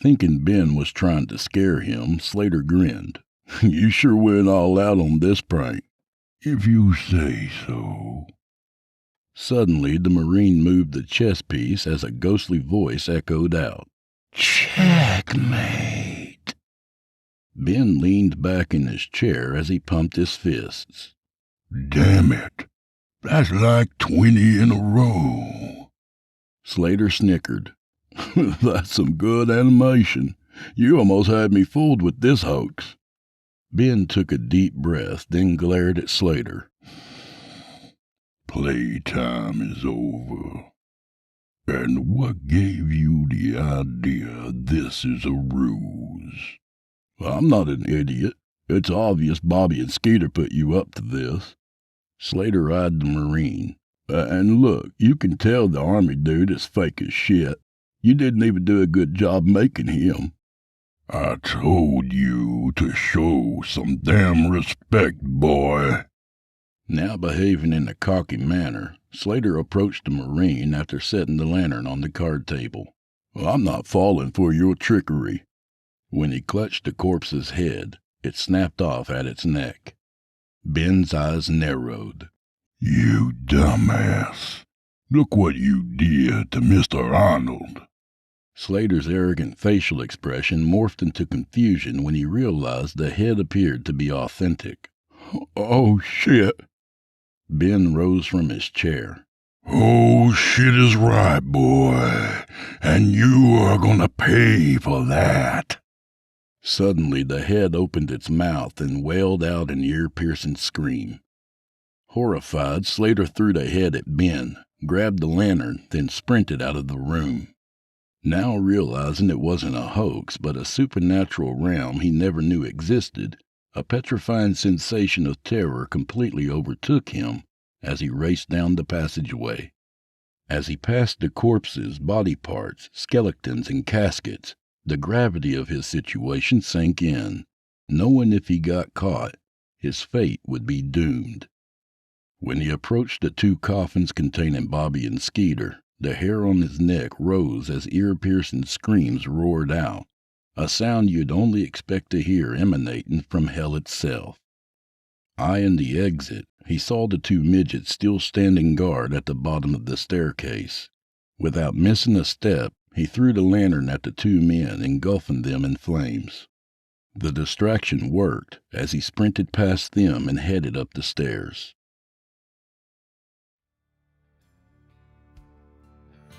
Thinking Ben was trying to scare him, Slater grinned. You sure went all out on this prank. If you say so. Suddenly, the Marine moved the chess piece as a ghostly voice echoed out. Checkmate. Ben leaned back in his chair as he pumped his fists. Damn it. That's like 20 in a row. Slater snickered. That's some good animation. You almost had me fooled with this hoax. Ben took a deep breath, then glared at Slater. Playtime is over. And what gave you the idea this is a ruse? I'm not an idiot. It's obvious Bobby and Skeeter put you up to this. Slater eyed the Marine. And look, you can tell the Army dude is fake as shit. You didn't even do a good job making him. I told you to show some damn respect, boy. Now behaving in a cocky manner, Slater approached the Marine after setting the lantern on the card table. I'm not falling for your trickery. When he clutched the corpse's head, it snapped off at its neck. Ben's eyes narrowed. You dumbass. Look what you did to Mr. Arnold. Slater's arrogant facial expression morphed into confusion when he realized the head appeared to be authentic. Oh, shit. Ben rose from his chair. Oh, shit is right, boy. And you are gonna pay for that. Suddenly, the head opened its mouth and wailed out an ear-piercing scream. Horrified, Slater threw the head at Ben, grabbed the lantern, then sprinted out of the room. Now realizing it wasn't a hoax, but a supernatural realm he never knew existed, a petrifying sensation of terror completely overtook him as he raced down the passageway. As he passed the corpses, body parts, skeletons, and caskets, the gravity of his situation sank in. Knowing if he got caught, his fate would be doomed. When he approached the two coffins containing Bobby and Skeeter, the hair on his neck rose as ear-piercing screams roared out, a sound you'd only expect to hear emanating from hell itself. Eyeing the exit, he saw the two midgets still standing guard at the bottom of the staircase. Without missing a step, he threw the lantern at the two men, engulfing them in flames. The distraction worked as he sprinted past them and headed up the stairs.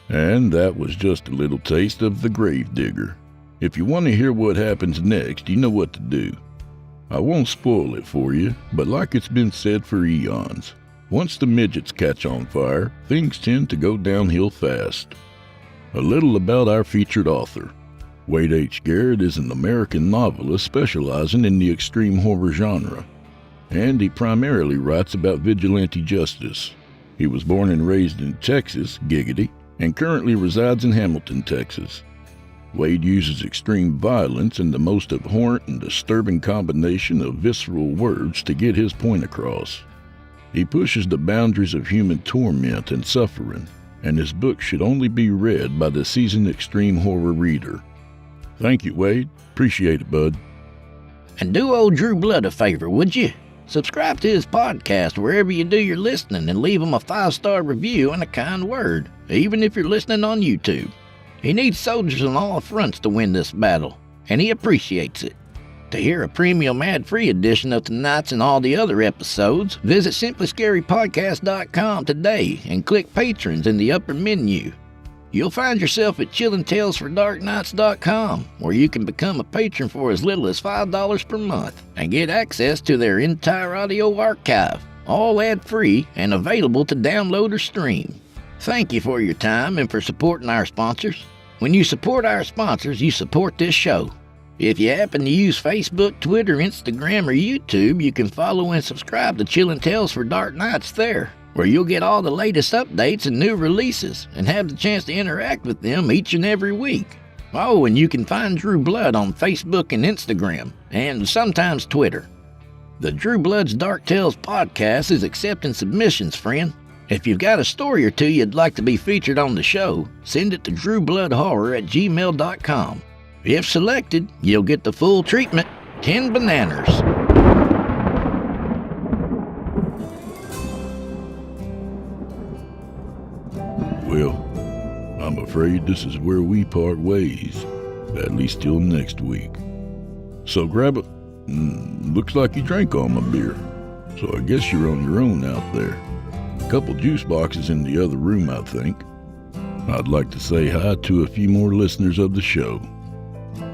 And that was just a little taste of The Gravedigger. If you want to hear what happens next, you know what to do. I won't spoil it for you, but like it's been said for eons, once the midgets catch on fire, things tend to go downhill fast. A little about our featured author. Wade H. Garrett is an American novelist specializing in the extreme horror genre, and he primarily writes about vigilante justice. He was born and raised in Texas, giggity, and currently resides in Hamilton, Texas. Wade uses extreme violence and the most abhorrent and disturbing combination of visceral words to get his point across. He pushes the boundaries of human torment and suffering, and his book should only be read by the seasoned extreme horror reader. Thank you, Wade. Appreciate it, bud. And do old Drew Blood a favor, would you? Subscribe to his podcast wherever you do your listening and leave him a 5-star review and a kind word, even if you're listening on YouTube. He needs soldiers on all fronts to win this battle, and he appreciates it. To hear a premium ad-free edition of tonight's and all the other episodes, visit simplyscarypodcast.com today and click Patrons in the upper menu. You'll find yourself at chillingtalesfordarknights.com, where you can become a patron for as little as $5 per month and get access to their entire audio archive, all ad-free and available to download or stream. Thank you for your time and for supporting our sponsors. When you support our sponsors, you support this show. If you happen to use Facebook, Twitter, Instagram, or YouTube, you can follow and subscribe to Chillin' Tales for Dark Nights there. where you'll get all the latest updates and new releases and have the chance to interact with them each and every week. Oh, and you can find Drew Blood on Facebook and Instagram, and sometimes Twitter. The Drew Blood's Dark Tales podcast is accepting submissions, friend. If you've got a story or two you'd like to be featured on the show, send it to drewbloodhorror@gmail.com. If selected, you'll get the full treatment, 10 bananas. Well, I'm afraid this is where we part ways, at least till next week. So grab it. Looks like you drank all my beer, so I guess you're on your own out there. A couple juice boxes in the other room, I think. I'd like to say hi to a few more listeners of the show.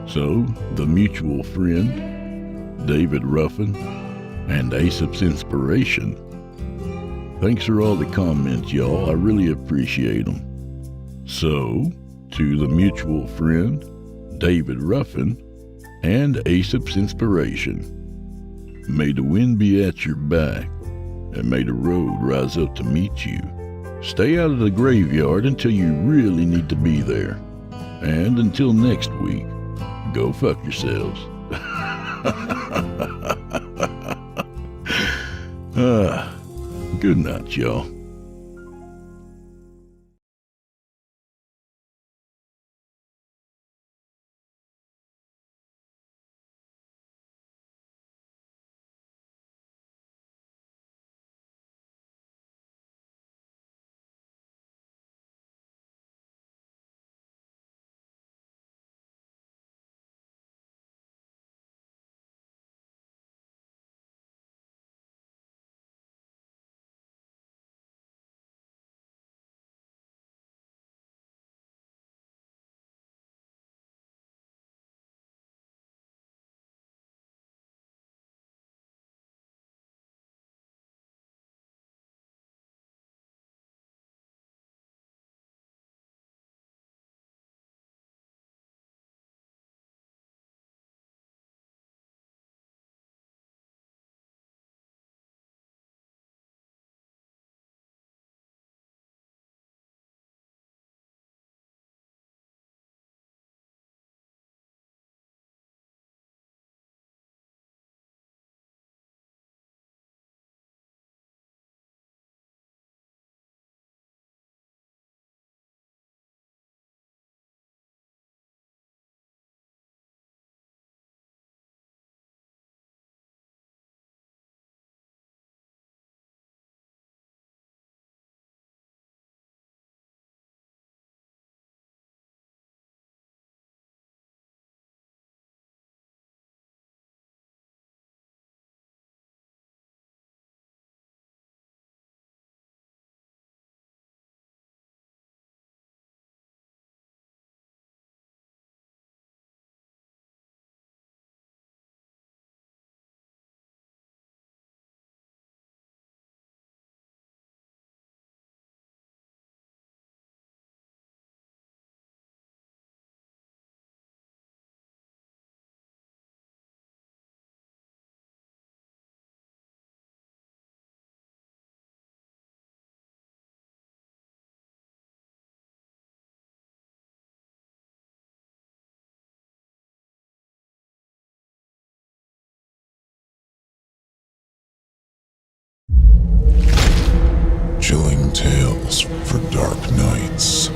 So, the mutual friend, David Ruffin, and Aesop's Inspiration. Thanks for all the comments, y'all. I really appreciate them. So, to the mutual friend, David Ruffin, and Aesop's Inspiration. May the wind be at your back, and may the road rise up to meet you. Stay out of the graveyard until you really need to be there. And until next week, go fuck yourselves. Good night, y'all. Chilling tales for dark nights.